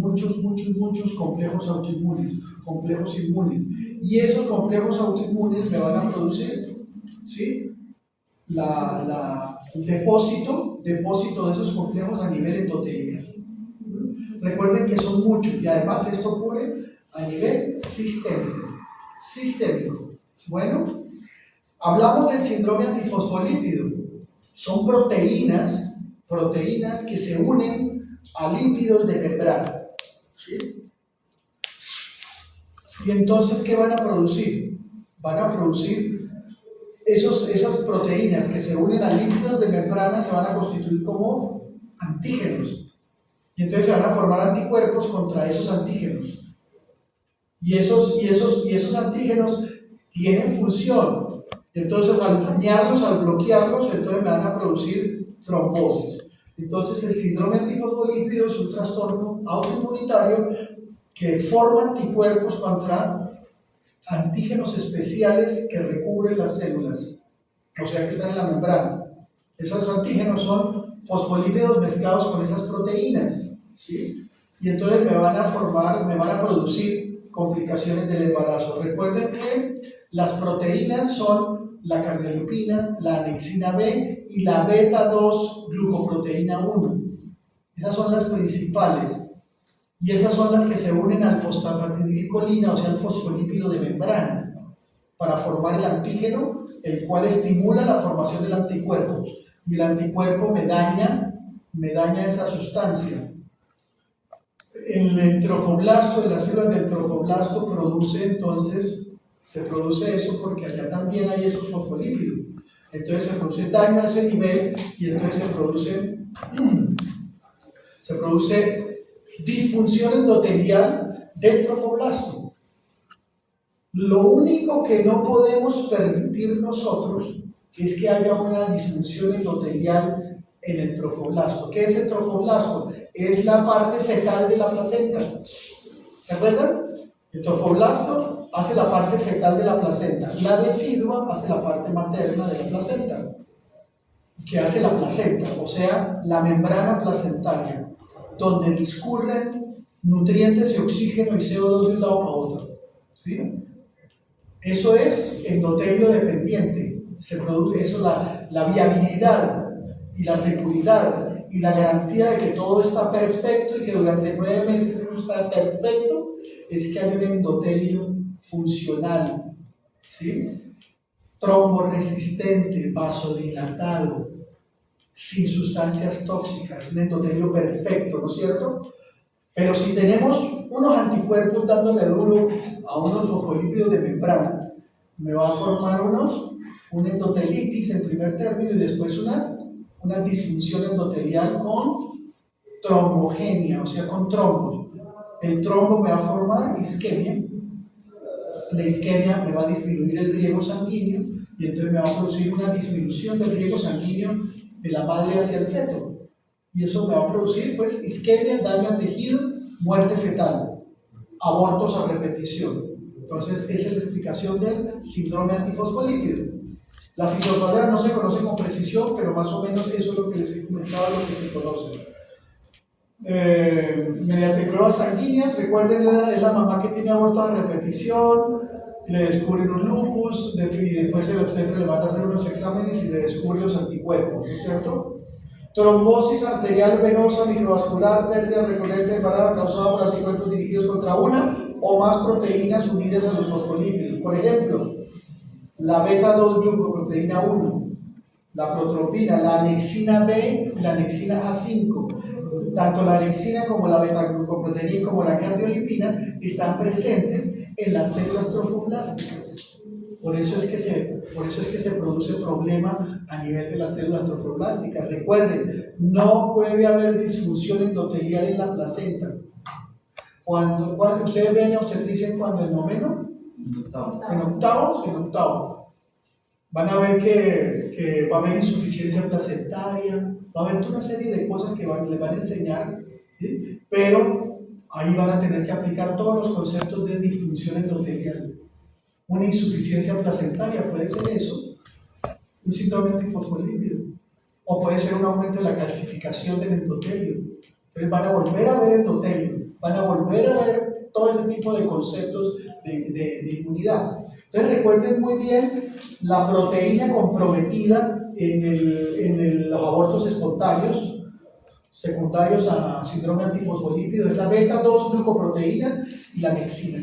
complejos autoinmunes, complejos inmunes. Y esos complejos autoinmunes me van a producir, ¿sí? El depósito de esos complejos a nivel endotelial. Recuerden que son muchos y además esto ocurre a nivel sistémico. Bueno, hablamos del síndrome antifosfolípido. Son proteínas que se unen a lípidos de membrana, ¿sí? Y entonces, ¿qué van a producir? Van a producir esas proteínas que se unen a lípidos de membrana, se van a constituir como antígenos. Y entonces se van a formar anticuerpos contra esos antígenos. Y esos antígenos tienen función. Entonces, al dañarlos, al bloquearlos, entonces me van a producir trombosis. Entonces, el síndrome antifosfolípido es un trastorno autoinmunitario que forma anticuerpos contra antígenos especiales que recubren las células, o sea que están en la membrana. Esos antígenos son fosfolípidos mezclados con esas proteínas, ¿sí? Y entonces me van a producir complicaciones del embarazo. Recuerden que las proteínas son la cardiolipina, la anexina B y la beta-2 glucoproteína 1. Esas son las principales. Y esas son las que se unen al fosfatidilcolina, o sea, al fosfolípido de membrana, para formar el antígeno, el cual estimula la formación del anticuerpo. Y el anticuerpo me daña me daña esa sustancia. En el trofoblasto, en las células del trofoblasto se produce eso porque allá también hay esos fosfolípidos. Entonces se produce daño a ese nivel y entonces se produce disfunción endotelial del trofoblasto. Lo único que no podemos permitir nosotros es que haya una disfunción endotelial en el trofoblasto. ¿Qué es el trofoblasto? Es la parte fetal de la placenta. ¿Se acuerdan? El trofoblasto hace la parte fetal de la placenta. La decidua hace la parte materna de la placenta. ¿Qué hace la placenta? O sea, la membrana placentaria, donde discurren nutrientes y oxígeno y CO2 de un lado para otro. ¿Sí? Eso es endotelio dependiente. Se produce eso, la viabilidad y la seguridad y la garantía de que todo está perfecto y que durante 9 meses eso está perfecto, es que hay un endotelio funcional, ¿sí? Tromboresistente, vasodilatado, sin sustancias tóxicas, un endotelio perfecto, ¿no es cierto? Pero si tenemos unos anticuerpos dándole duro a unos fosfolípidos de membrana, me va a formar una endotelitis en primer término y después una disfunción endotelial con trombogenia, o sea, con trombos. El trombo me va a formar isquemia, la isquemia me va a disminuir el riego sanguíneo y entonces me va a producir una disminución del riego sanguíneo de la madre hacia el feto. Y eso me va a producir, pues, isquemia, daño al tejido, muerte fetal, abortos a repetición. Entonces, esa es la explicación del síndrome antifosfolípido. La fisiopatología no se conoce con precisión, pero más o menos eso es lo que les he comentado, lo que se conoce. Mediante pruebas sanguíneas, recuerden, es la mamá que tiene aborto a repetición, le descubren un lupus, y después el obstetra le manda a hacer unos exámenes y le descubre los anticuerpos, ¿no es cierto? Trombosis arterial venosa microvascular, pérdida recurrente de embarazo causada por anticuerpos dirigidos contra una o más proteínas unidas a los fosfolípidos. Por ejemplo, la beta-2-glucoproteína 1, la protropina, la anexina B y la anexina A5. Tanto la anexina como la beta-glucoproteína como la cardiolipina están presentes en las células trofoblásticas. Por eso es que se produce problema a nivel de las células trofoblásticas. Recuerden, no puede haber disfunción endotelial en la placenta. Cuando ustedes ven a obstetricia cuando en noveno, en octavo, van a ver que va a haber insuficiencia placentaria, va a haber toda una serie de cosas que les van a enseñar, ¿sí? Pero ahí van a tener que aplicar todos los conceptos de disfunción endotelial. Una insuficiencia placentaria puede ser eso, un síndrome antifosfolípido, o puede ser un aumento de la calcificación del endotelio. Entonces van a volver a ver endotelio, van a volver a ver todo ese tipo de conceptos de inmunidad. Entonces recuerden muy bien la proteína comprometida en los abortos espontáneos secundarios a síndrome antifosfolípido, es la beta-2-glucoproteína y la anexina.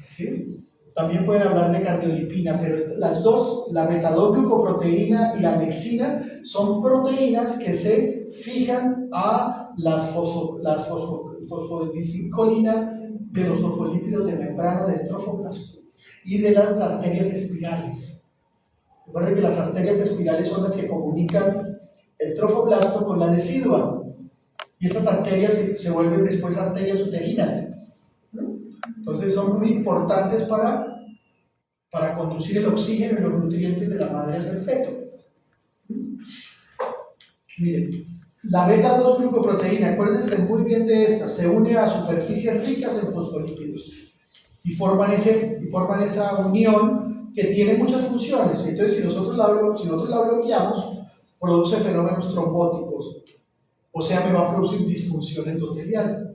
¿Sí? También pueden hablar de cardiolipina, pero las dos, la beta-2-glucoproteína y la anexina, son proteínas que se fijan a la fosfodietilcolina de los fosfolípidos de membrana del trofoblasto y de las arterias espirales. Recuerden que las arterias espirales son las que comunican el trofoblasto con la decidua, y esas arterias se vuelven después arterias uterinas. Entonces son muy importantes para conducir el oxígeno y los nutrientes de la madre hacia el feto. Miren, la beta-2-glucoproteína, acuérdense muy bien de esta, se une a superficies ricas en fosfolípidos y forman esa unión que tiene muchas funciones. Entonces, si nosotros la bloqueamos, produce fenómenos trombóticos, o sea, me va a producir disfunción endotelial.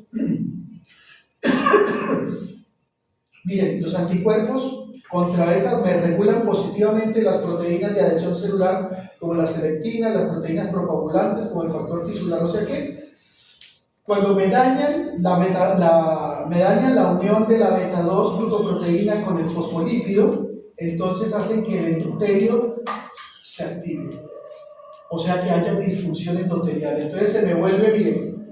Miren, los anticuerpos contra estas me regulan positivamente las proteínas de adhesión celular, como la selectina, las proteínas procoagulantes, como el factor tisular. O sea que, cuando me dañan la unión de la beta-2-glucoproteína con el fosfolípido, entonces hacen que el endotelio se active. o sea que haya disfunción endotelial. Entonces se me vuelve bien,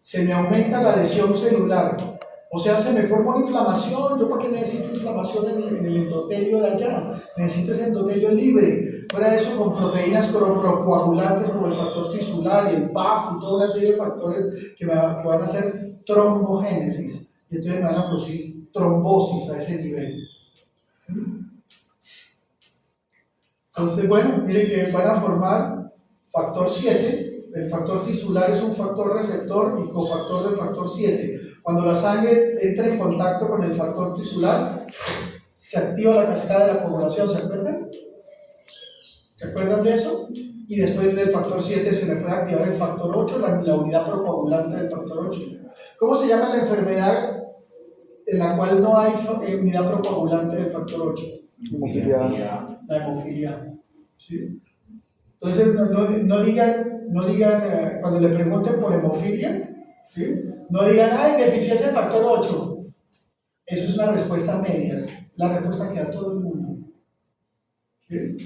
se me aumenta la adhesión celular, o sea, se me forma una inflamación. ¿Yo para qué necesito inflamación en el endotelio de allá? Necesito ese endotelio libre. Fuera de eso, con proteínas procoagulantes como el factor tisular y el PAF y toda una serie de factores que van a hacer trombogénesis. Y entonces me van a producir trombosis a ese nivel. Entonces, bueno, miren que van a formar factor 7. El factor tisular es un factor receptor y cofactor del factor 7. Cuando la sangre entra en contacto con el factor tisular, se activa la cascada de la coagulación, ¿se acuerdan? ¿Se acuerdan de eso? Y después del factor 7 se le puede activar el factor 8, la unidad procoagulante del factor 8. ¿Cómo se llama la enfermedad en la cual no hay unidad procoagulante del factor 8? Hemofilia. La hemofilia. ¿Sí? Entonces, no digan cuando le pregunten por hemofilia, ¿sí? No digan, ay, deficiencia del factor 8. Eso es una respuesta a medias. La respuesta que da todo el mundo. ¿Sí?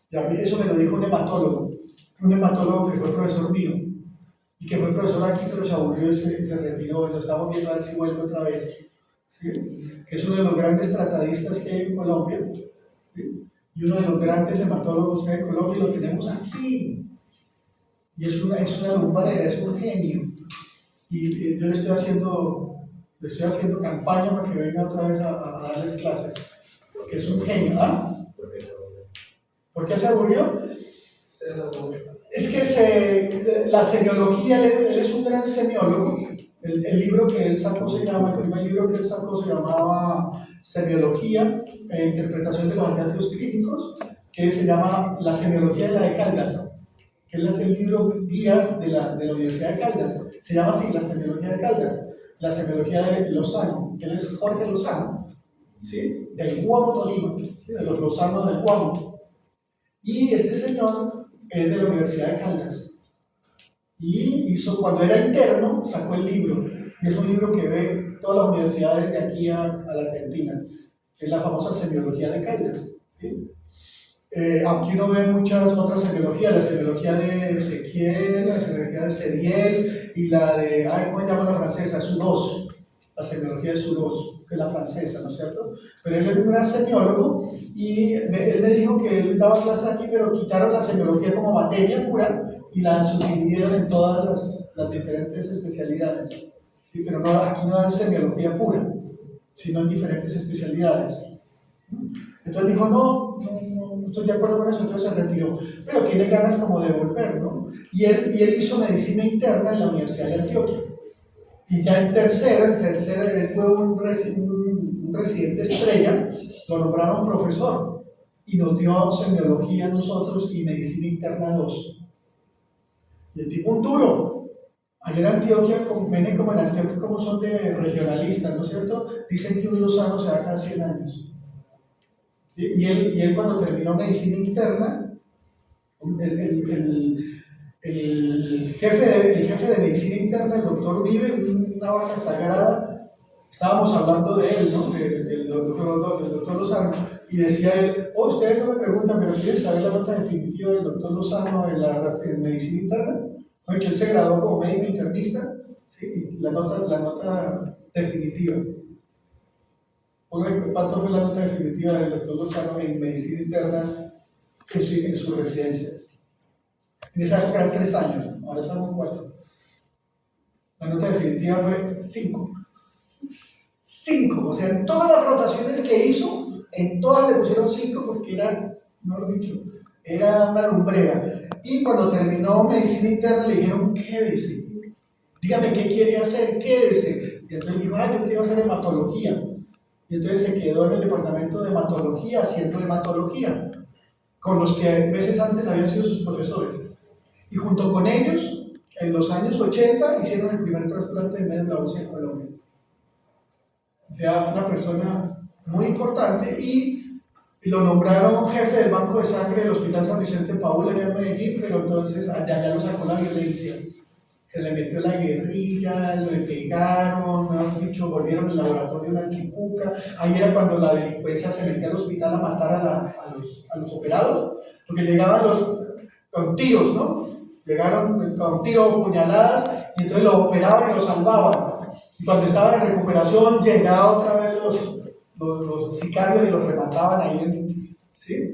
Y a mí eso me lo dijo un hematólogo que fue profesor mío, y que fue profesor aquí, pero se aburrió y se retiró. Lo estamos viendo a ver si vuelve otra vez. ¿Sí? Que es uno de los grandes tratadistas que hay en Colombia. ¿Sí? Y uno de los grandes hematólogos que hay en Colombia, y lo tenemos aquí. Y es una lumbarera, es un genio. Y yo le estoy haciendo campaña para que venga otra vez a darles clases. Porque es un genio. ¿Ah? ¿Por qué se aburrió? Es que la semiología, él es un gran semiólogo. El libro que él sacó el primer libro que él sacó se llamaba Semiología e Interpretación de los Hallazgos Clínicos, que se llama La Semiología de la de Caldas, que él es el libro guía de la Universidad de Caldas. Se llama así, La Semiología de Caldas, la Semiología de Lozano. Él es Jorge Lozano, ¿sí? Del Guamo Tolima, ¿sí? De los Lozanos del Guamo. Y este señor es de la Universidad de Caldas. Y cuando era interno, sacó el libro. Y es un libro que ve todas las universidades de aquí a la Argentina. Es la famosa semiología de Caldas. ¿Sí? Aunque uno ve muchas otras semiologías, la semiología de Ezequiel, la semiología de Sediel y la de, ¿cómo se llama la francesa? Suros, la semiología de Suros, que es la francesa, ¿no es cierto? Pero él es un gran semiólogo y él me dijo que él daba clases aquí, pero quitaron la semiología como materia pura y la subdividieron en todas las diferentes especialidades. ¿Sí? Pero aquí no dan semiología pura, sino en diferentes especialidades. Entonces dijo, no estoy de acuerdo con eso, entonces se retiró. Pero tiene ganas como de volver, ¿no? Y él hizo medicina interna en la Universidad de Antioquia. Y ya en tercera, él fue un residente estrella, lo nombraron profesor. Y nos dio semiología a nosotros y medicina interna 2. Y el tipo un duro. Allá en Antioquia, ven como en Antioquia, como son de regionalistas, ¿no es cierto? Dicen que un lozano se da cada 100 años. ¿Sí? Y él cuando terminó medicina interna, el jefe de medicina interna, el doctor Uribe, una vaca sagrada, estábamos hablando de él, ¿no? del doctor Lozano, y decía él, ustedes no me preguntan, pero ¿quieren saber la nota definitiva del doctor Lozano en medicina interna? De hecho, él se graduó como médico internista, ¿sí? La nota definitiva. ¿Cuánto fue la nota definitiva del doctor Lozano en medicina interna en su residencia? En esa época eran 3 años, ahora estamos 4. La nota definitiva fue 5. 5, o sea, en todas las rotaciones que hizo, en todas le pusieron 5 porque era, no lo he dicho, era una lumbrera. Y cuando terminó medicina interna le dijeron, quédese, dígame qué quiere hacer, quédese. Y entonces dijo, yo quiero hacer hematología. Y entonces se quedó en el departamento de hematología haciendo hematología, con los que meses antes habían sido sus profesores. Y junto con ellos, en los años 80, hicieron el primer trasplante de médula ósea en Colombia. O sea, fue una persona muy importante y lo nombraron jefe del banco de sangre del Hospital San Vicente Paúl allá en Medellín, pero entonces allá lo sacó la violencia. Se le metió la guerrilla, lo pegaron, mejor dicho, volvieron al laboratorio una chipuca. Ahí era cuando la delincuencia se metía al hospital a matar a los operados, porque llegaban con tiros, ¿no? Llegaron con tiros, puñaladas, y entonces los operaban y los salvaban. Y cuando estaban en recuperación, llegaban otra vez los sicarios y los remataban ahí, ¿sí?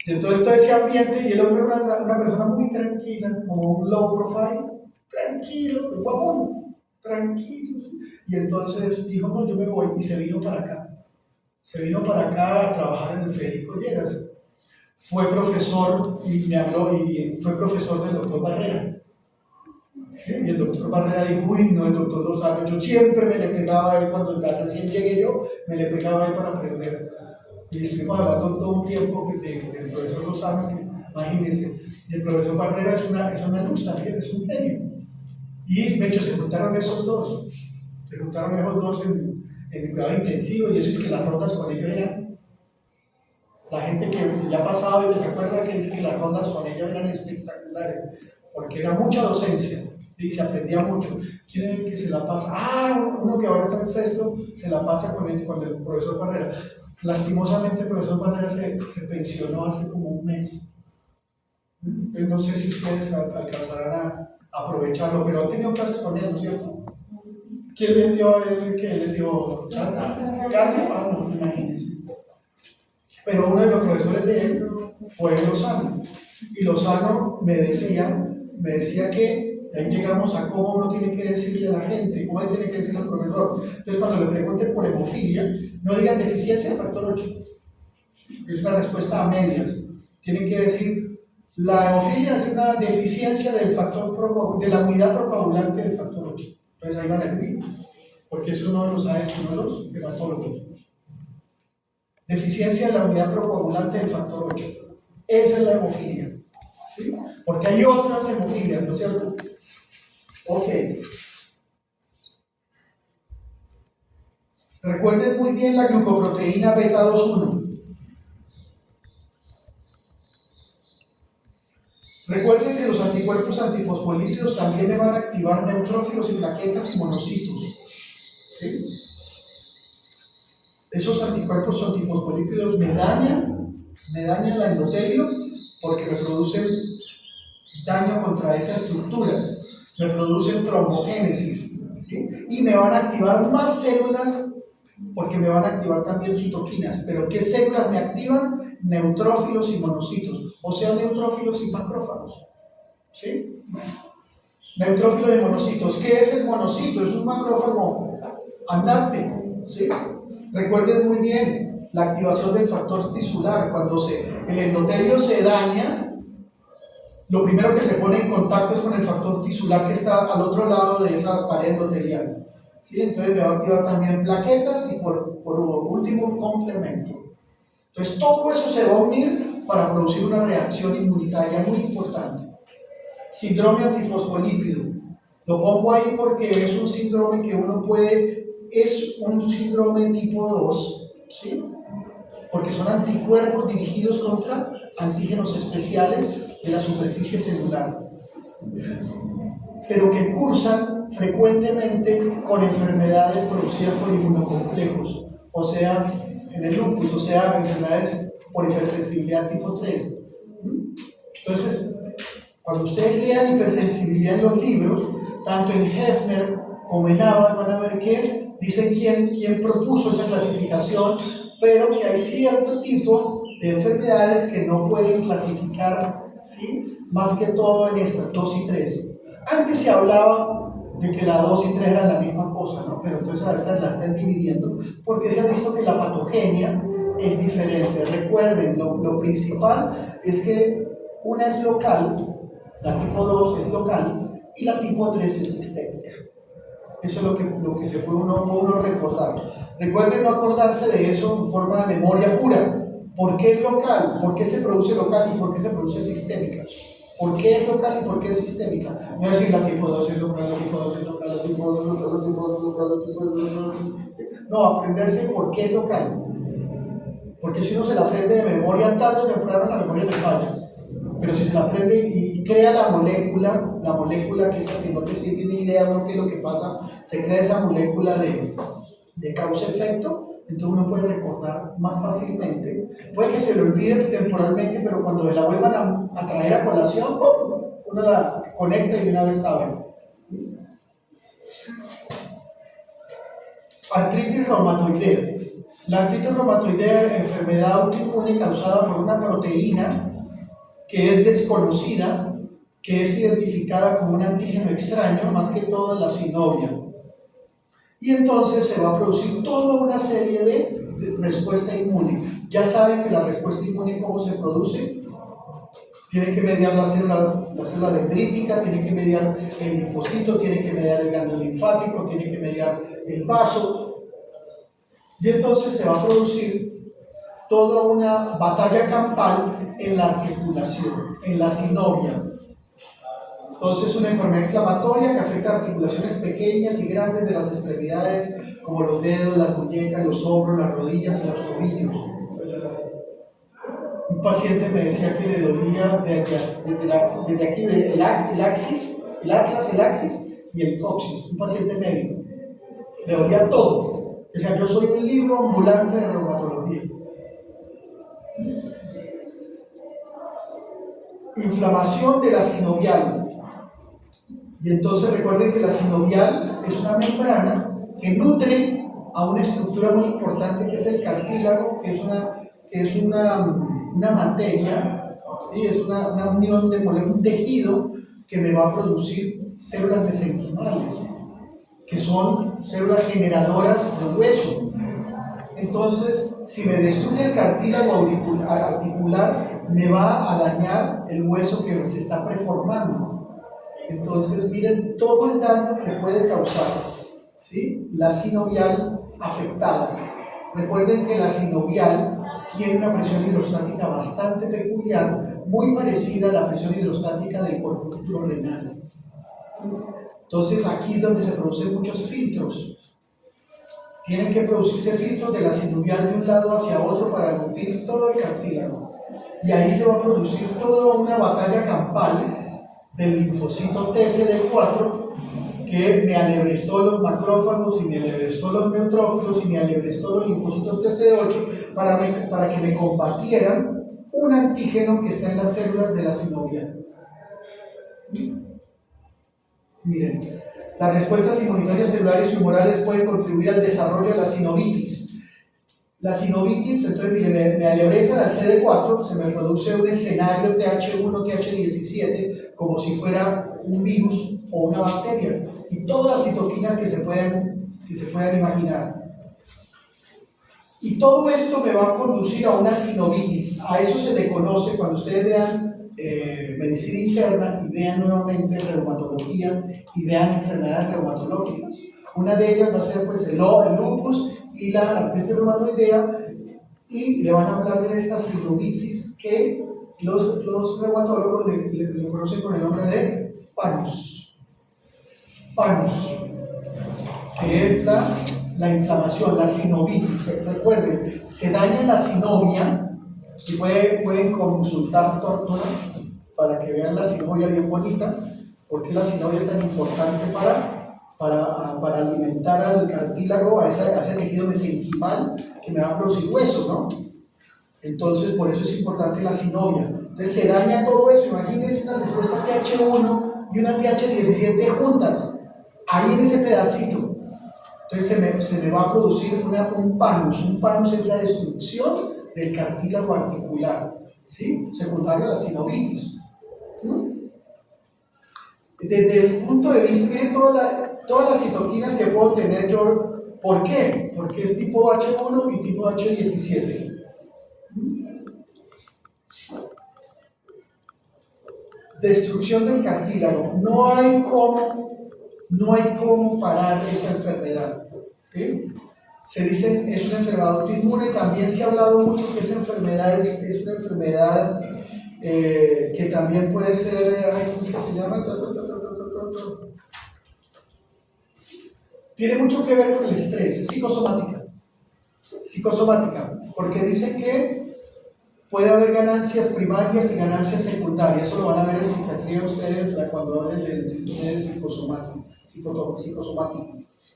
Y entonces todo ese ambiente, y el hombre era una persona muy tranquila, como un low profile, tranquilo, guapón, tranquilo. Y entonces dijo, no, yo me voy, y se vino para acá. Se vino para acá a trabajar en el Federico Lleras. Fue profesor, y me habló, y fue profesor del doctor Barrera. ¿Sí? Y el doctor Barrera dijo, uy, no, el doctor Lozano, yo siempre me le pegaba a él cuando recién llegué yo, me le pegaba a él para aprender. Y estuvimos hablando todo un tiempo del profesor Lozano, que, imagínense, y el profesor Barrera es una luz también, es un genio. Y de hecho se juntaron esos dos en el cuidado intensivo, y eso es que las rondas con ellos eran, la gente que ya ha pasado y que se acuerda que las rondas con ellos eran espectaculares, porque era mucha docencia y se aprendía mucho. ¿Quién es el que se la pasa? Uno que ahora está en sexto se la pasa con el profesor Barrera. Lastimosamente el profesor Barrera se pensionó hace como un mes. No sé si ustedes alcanzarán a aprovecharlo, pero han tenido clases con él, ¿no es cierto? ¿Quién le dio a él? ¿Qué le dio? ¿Carne? No, imagínense. Pero uno de los profesores de él fue Lozano. Y Lozano me decía que ahí llegamos a cómo uno tiene que decirle a la gente, cómo tiene que decirle al profesor. Entonces, cuando le pregunten por hemofilia, no digan deficiencia de factor 8. Es una respuesta a medias. Tienen que decir, la hemofilia es una deficiencia del factor de la unidad procoagulante del factor 8. Entonces ahí van a escribir, porque eso no lo sabe sino los hematólogos. Deficiencia de la unidad procoagulante del factor 8. Esa es la hemofilia. ¿Sí? Porque hay otras hemofilias, ¿no es cierto? Ok. Recuerden muy bien la glucoproteína beta 2,1. Recuerden que los anticuerpos antifosfolípidos también me van a activar neutrófilos y plaquetas y monocitos. ¿Sí? Esos anticuerpos antifosfolípidos me dañan el endotelio porque me producen daño contra esas estructuras, me producen trombogénesis, ¿sí? Y me van a activar más células porque me van a activar también citoquinas. ¿Pero qué células me activan? Neutrófilos y monocitos, o sea, neutrófilos y macrófagos. ¿Sí? Neutrófilos y monocitos. ¿Qué es el monocito? Es un macrófago andante. ¿Sí? Recuerden muy bien la activación del factor tisular. Cuando el endotelio se daña, lo primero que se pone en contacto es con el factor tisular que está al otro lado de esa pared endotelial. ¿Sí? Entonces me va a activar también plaquetas y por último un complemento. Entonces todo eso se va a unir para producir una reacción inmunitaria muy importante. Síndrome antifosfolípido. Lo pongo ahí porque es un síndrome que uno es un síndrome tipo 2, ¿sí? Porque son anticuerpos dirigidos contra antígenos especiales de la superficie celular, pero que cursan frecuentemente con enfermedades producidas por inmunocomplejos, o sea, en el lupus, o sea, enfermedades por hipersensibilidad tipo 3. Entonces, cuando ustedes lean hipersensibilidad en los libros, tanto en Hefner como en Abbott, van a ver que dicen quién propuso esa clasificación, pero que hay cierto tipo de enfermedades que no pueden clasificar, ¿sí? Más que todo en estas 2 y 3. Antes se hablaba de que la 2 y 3 eran la misma cosa, ¿no? Pero entonces ahorita la están dividiendo porque se ha visto que la patogenia es diferente. Recuerden, lo principal es que una es local, la tipo 2 es local y la tipo 3 es sistémica. Eso es lo que se puede uno recordar. Recuerden no acordarse de eso en forma de memoria pura. ¿Por qué es local? ¿Por qué se produce local y por qué se produce sistémica? ¿Por qué es local y por qué es sistémica? No es decir la tipo 2 es local, la tipo 2 es local, la tipo 2 es local, la tipo 2 es local, la tipo 2 es local. No, aprenderse por qué es local. Porque si uno se la aprende de memoria, tarde o temprano la memoria le falla. Pero si se la aprende y crea la molécula que es la que no tiene idea de qué es lo que pasa, se crea esa molécula de causa-efecto, Entonces uno puede recordar más fácilmente. Puede que se le olvide temporalmente, pero cuando la vuelvan a traer a colación, ¡pum!, uno la conecta y de una vez sabe. Artritis reumatoidea. La artritis reumatoidea es enfermedad autoinmune causada por una proteína que es desconocida, que es identificada como un antígeno extraño, más que todo en la sinovia. Y entonces se va a producir toda una serie de respuesta inmune. Ya saben que la respuesta inmune, ¿cómo se produce? Tiene que mediar la célula dendrítica, tiene que mediar el linfocito, tiene que mediar el ganglio linfático, tiene que mediar el vaso. Y entonces se va a producir toda una batalla campal en la articulación, en la sinovia. Entonces, una enfermedad inflamatoria que afecta articulaciones pequeñas y grandes de las extremidades, como los dedos, las muñecas, los hombros, las rodillas y los tobillos. Un paciente me decía que le dolía desde aquí, el axis, el atlas, el axis y el coxis. Un paciente médico. Le dolía todo. O sea, yo soy un libro ambulante de reumatología. Inflamación de la sinovial. Y entonces recuerden que la sinovial es una membrana que nutre a una estructura muy importante que es el cartílago, que es una materia, ¿sí? Es una unión de un tejido que me va a producir células mesenquimales, que son células generadoras de hueso. Entonces, si me destruye el cartílago articular, me va a dañar el hueso que se está preformando. Entonces, miren todo el daño que puede causar, ¿sí?, la sinovial afectada. Recuerden que la sinovial tiene una presión hidrostática bastante peculiar, muy parecida a la presión hidrostática del corpúsculo renal. Entonces, aquí es donde se producen muchos filtros. Tienen que producirse filtros de la sinovial de un lado hacia otro para nutrir todo el cartílago. Y ahí se va a producir toda una batalla campal del linfocito TCD4, que me alebrestó los macrófagos y me alebrestó los neutrófilos y me alebrestó los linfocitos TCD8 para que me combatieran un antígeno que está en las células de la sinovial. Miren, las respuestas inmunitarias celulares tumorales pueden contribuir al desarrollo de la sinovitis. La sinovitis, entonces, miren, me alebrestan al CD4, se me produce un escenario TH1, TH17, como si fuera un virus o una bacteria, y todas las citoquinas que se puedan imaginar. Y todo esto me va a conducir a una sinovitis. A eso se le conoce, cuando ustedes vean medicina interna y vean nuevamente reumatología y vean enfermedades reumatológicas. Una de ellas va a ser pues, el lupus y la artritis reumatoidea, y le van a hablar de esta sinovitis que los reumatólogos le conocen con el nombre de PANUS. PANUS, que es la inflamación, la sinovitis. Recuerden, se daña la sinovia, y pueden consultar Tortura para que vean la sinovia bien bonita, porque la sinovia es tan importante para alimentar al cartílago, a ese tejido mesenquimal que me va a producir hueso, ¿no? Entonces, por eso es importante la sinovia. Entonces, se daña todo eso. Imagínense una respuesta TH1 y una TH17 juntas, ahí en ese pedacito. Entonces, se me va a producir un panus. Un panus es la destrucción del cartílago articular, ¿sí?, secundario a la sinovitis. Desde el punto de vista, miren todas las citoquinas que puedo tener yo. ¿Por qué? Porque es tipo H1 y tipo H17. Destrucción del cartílago. No hay cómo parar esa enfermedad. ¿Sí? Se dice es una enfermedad autoinmune. También se ha hablado mucho que esa enfermedad es una enfermedad que también puede ser, ¿cómo es que se llama? Tiene mucho que ver con el estrés, es psicosomática, porque dice que puede haber ganancias primarias y ganancias secundarias. Eso lo van a ver en psiquiatría ustedes cuando hablen del psicosomático.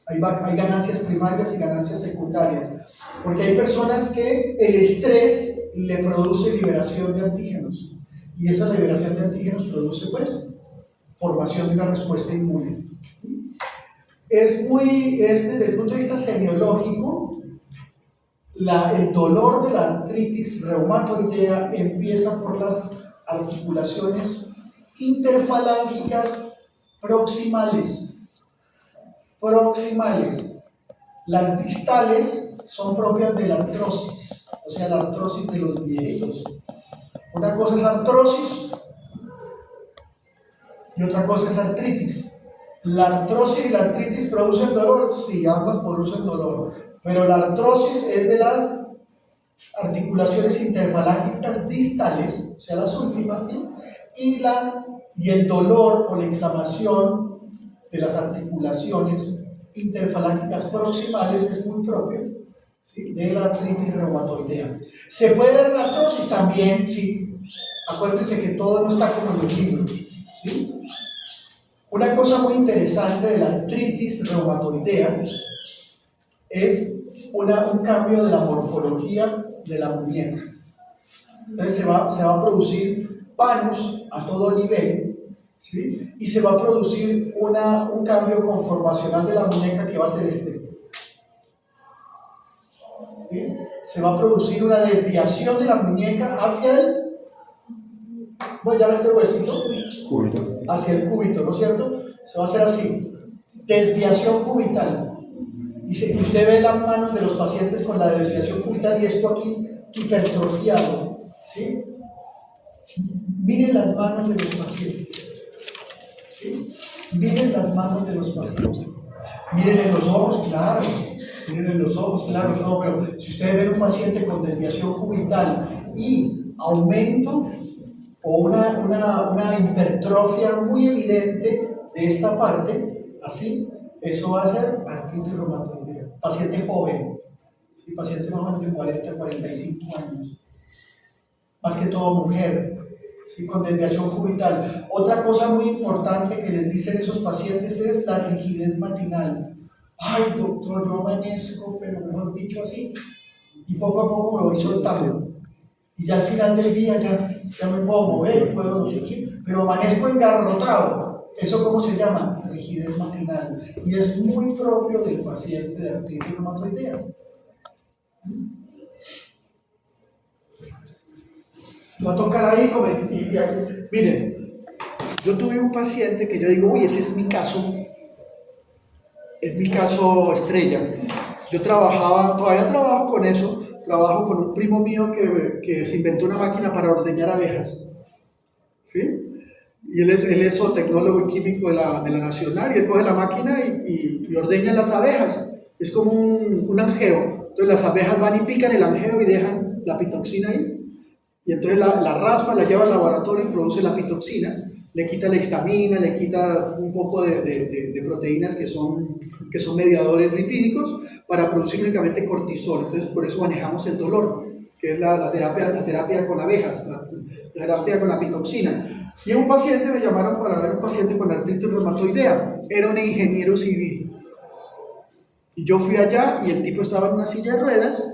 Hay ganancias primarias y ganancias secundarias. Porque hay personas que el estrés le produce liberación de antígenos. Y esa liberación de antígenos produce, pues, formación de una respuesta inmune. Desde el punto de vista semiológico, el dolor de la artritis reumatoidea empieza por las articulaciones interfalángicas proximales. Las distales son propias de la artrosis, o sea, la artrosis de los viejitos. Una cosa es artrosis y otra cosa es artritis. ¿La artrosis y la artritis producen dolor? Sí, ambas producen dolor. Pero la artrosis es de las articulaciones interfalángicas distales, o sea, las últimas, ¿sí? Y el dolor o la inflamación de las articulaciones interfalángicas proximales es muy propio, ¿sí?, de la artritis reumatoidea. ¿Se puede dar la artrosis? También, sí. Acuérdense que todo no está como en los libros, ¿sí? Una cosa muy interesante de la artritis reumatoidea es un cambio de la morfología de la muñeca. Entonces se va a producir panus a todo nivel, ¿sí? Y se va a producir un cambio conformacional de la muñeca que va a ser este. ¿Sí? Se va a producir una desviación de la muñeca hacia el, bueno, ya ves este huesito, Cúbito. hacia el cúbito, ¿no es cierto? Se va a hacer así, desviación cubital. Y usted ve las manos de los pacientes con la desviación cubital y esto aquí hipertrofiado, ¿sí? Miren las manos de los pacientes, ¿sí? Miren las manos de los pacientes. Miren en los ojos, claro. Miren en los ojos, claro. No, pero si ustedes ven un paciente con desviación cubital y aumento o una hipertrofia muy evidente de esta parte, así, eso va a ser artritis reumatoidea. Paciente joven, y paciente más o menos de 40 a 45 años. Más que todo mujer, ¿sí?, con desviación cubital. Otra cosa muy importante que les dicen esos pacientes es la rigidez matinal. Ay, doctor, yo amanezco, pero mejor dicho así, y poco a poco me voy soltando. Y ya al final del día ya me puedo mover, puedo, ¿sí?, pero amanezco engarrotado. ¿Eso cómo se llama? Rigidez matinal. Y es muy propio del paciente de artritis reumatoidea. Va a tocar ahí, miren, yo tuve un paciente que yo digo, uy, ese es mi caso estrella. Yo todavía trabajo con eso, trabajo con un primo mío que se inventó una máquina para ordeñar abejas, ¿sí? Y él es zootecnólogo y químico de la Nacional, y él coge la máquina y ordeña las abejas. Es como un angeo. Entonces las abejas van y pican el angeo y dejan la pitoxina ahí. Y entonces la raspa, la lleva al laboratorio y produce la pitoxina. Le quita la histamina, le quita un poco de proteínas que son mediadores lipídicos para producir únicamente cortisol. Entonces por eso manejamos el dolor, que es la terapia con abejas, la terapia con la pitoxina. Y un paciente, me llamaron para ver un paciente con artritis reumatoidea. Era un ingeniero civil. Y yo fui allá y el tipo estaba en una silla de ruedas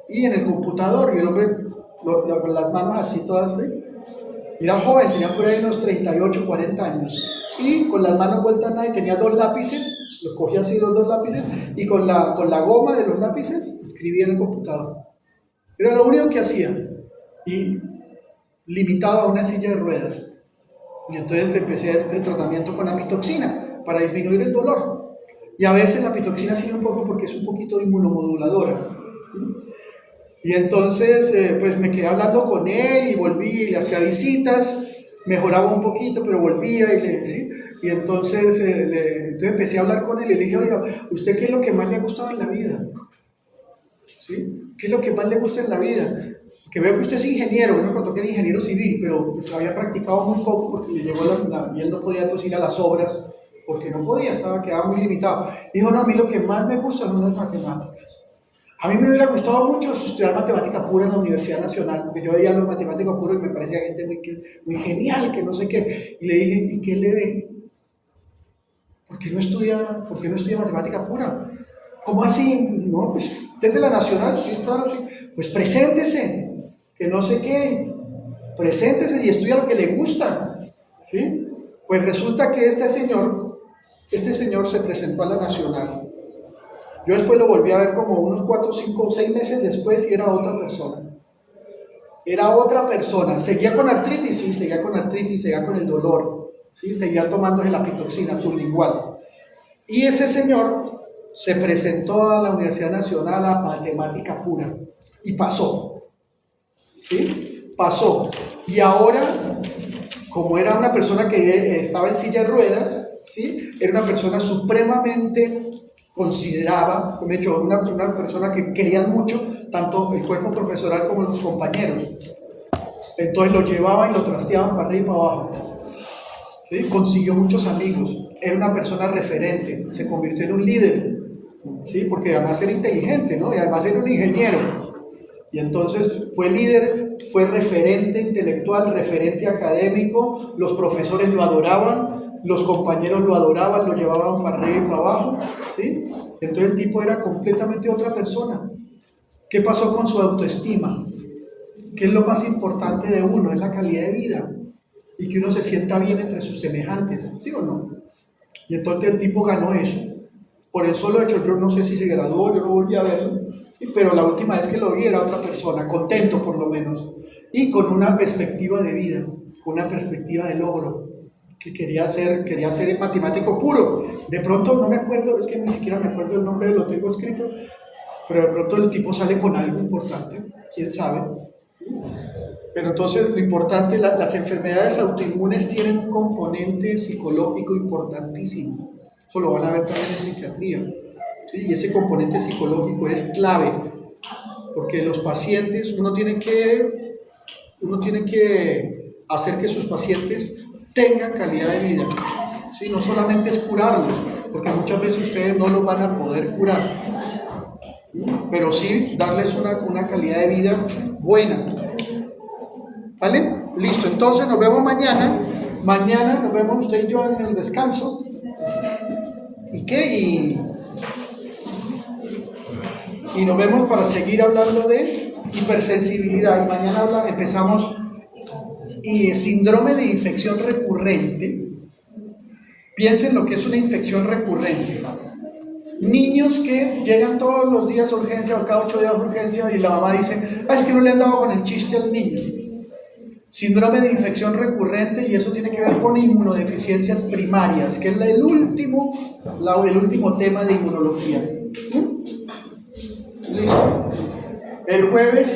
y en el computador, y el hombre con las manos así todas, ¿sí? Era joven, tenía por ahí unos 38, 40 años. Y con las manos vueltas a nadie, tenía 2 lápices, los cogía así los 2 lápices, y con la goma de los lápices escribía en el computador. Era lo único que hacía. Y limitado a una silla de ruedas. Y entonces empecé el tratamiento con apitoxina para disminuir el dolor. Y a veces la apitoxina sirve un poco porque es un poquito inmunomoduladora. Y entonces pues me quedé hablando con él y volví y le hacía visitas, mejoraba un poquito pero volvía ¿sí? Y entonces, entonces empecé a hablar con él y le dije, oiga, ¿usted qué es lo que más le ha gustado en la vida? ¿Sí? ¿Qué es lo que más le gusta en la vida? Que veo que usted es ingeniero, me contó que era ingeniero civil, pero pues, había practicado muy poco porque le llegó y él no podía pues, ir a las obras porque no podía, quedaba muy limitado. Dijo, no, a mí lo que más me gusta son las matemáticas. A mí me hubiera gustado mucho estudiar matemática pura en la Universidad Nacional, porque yo veía los matemáticos puros y me parecía gente muy genial, que no sé qué. Y le dije, ¿y qué le ve? ¿Por qué no estudia matemática pura? ¿Cómo así? No, pues usted de la Nacional, sí, claro, sí. Pues preséntese, que no sé qué. Preséntese y estudia lo que le gusta. ¿Sí? Pues resulta que este señor se presentó a la Nacional. Yo después lo volví a ver como unos 4, 5, 6 meses después y era otra persona. Era otra persona. Seguía con artritis, sí, seguía con artritis, seguía con el dolor, ¿sí? Seguía tomándose la pitoxina sublingual. Y ese señor se presentó a la Universidad Nacional a matemática pura y pasó. ¿Sí? Pasó. Y ahora, como era una persona que estaba en silla de ruedas, ¿sí? Era una persona supremamente consideraba, como he dicho, una persona que querían mucho, tanto el cuerpo profesoral como los compañeros. Entonces lo llevaban y lo trasteaban para arriba y para abajo. ¿Sí? Consiguió muchos amigos, era una persona referente, se convirtió en un líder, ¿sí? Porque además era inteligente, ¿no? Y además era un ingeniero. Y entonces fue líder, fue referente intelectual, referente académico, los profesores lo adoraban, los compañeros lo adoraban, lo llevaban para arriba y para abajo, ¿sí? Entonces el tipo era completamente otra persona. ¿Qué pasó con su autoestima? ¿Qué es lo más importante de uno? Es la calidad de vida y que uno se sienta bien entre sus semejantes, ¿sí o no? Y entonces el tipo ganó eso. Por el solo hecho, yo no sé si se graduó, yo no volví a verlo, pero la última vez que lo vi era otra persona, contento por lo menos, y con una perspectiva de vida, con una perspectiva de logro, que quería ser matemático puro. De pronto, no me acuerdo, es que ni siquiera me acuerdo el nombre, lo tengo escrito, pero de pronto el tipo sale con algo importante, quién sabe. Pero entonces lo importante, las enfermedades autoinmunes tienen un componente psicológico importantísimo. Eso lo van a ver también en psiquiatría, ¿sí? Y ese componente psicológico es clave, porque los pacientes, uno tiene que hacer que sus pacientes tengan calidad de vida, ¿sí? No solamente es curarlos, porque muchas veces ustedes no los van a poder curar, ¿sí? Pero sí darles una calidad de vida buena. ¿Vale? Listo, entonces nos vemos mañana. Mañana nos vemos usted y yo en el descanso. ¿Y qué? Y nos vemos para seguir hablando de hipersensibilidad. Y mañana empezamos síndrome de infección recurrente. Piensen lo que es una infección recurrente. Niños que llegan todos los días a urgencia o cada 8 días a urgencia y la mamá dice, es que no le han dado con el chiste al niño. Síndrome de infección recurrente, y eso tiene que ver con inmunodeficiencias primarias, que es el último tema de inmunología. ¿Listo? El jueves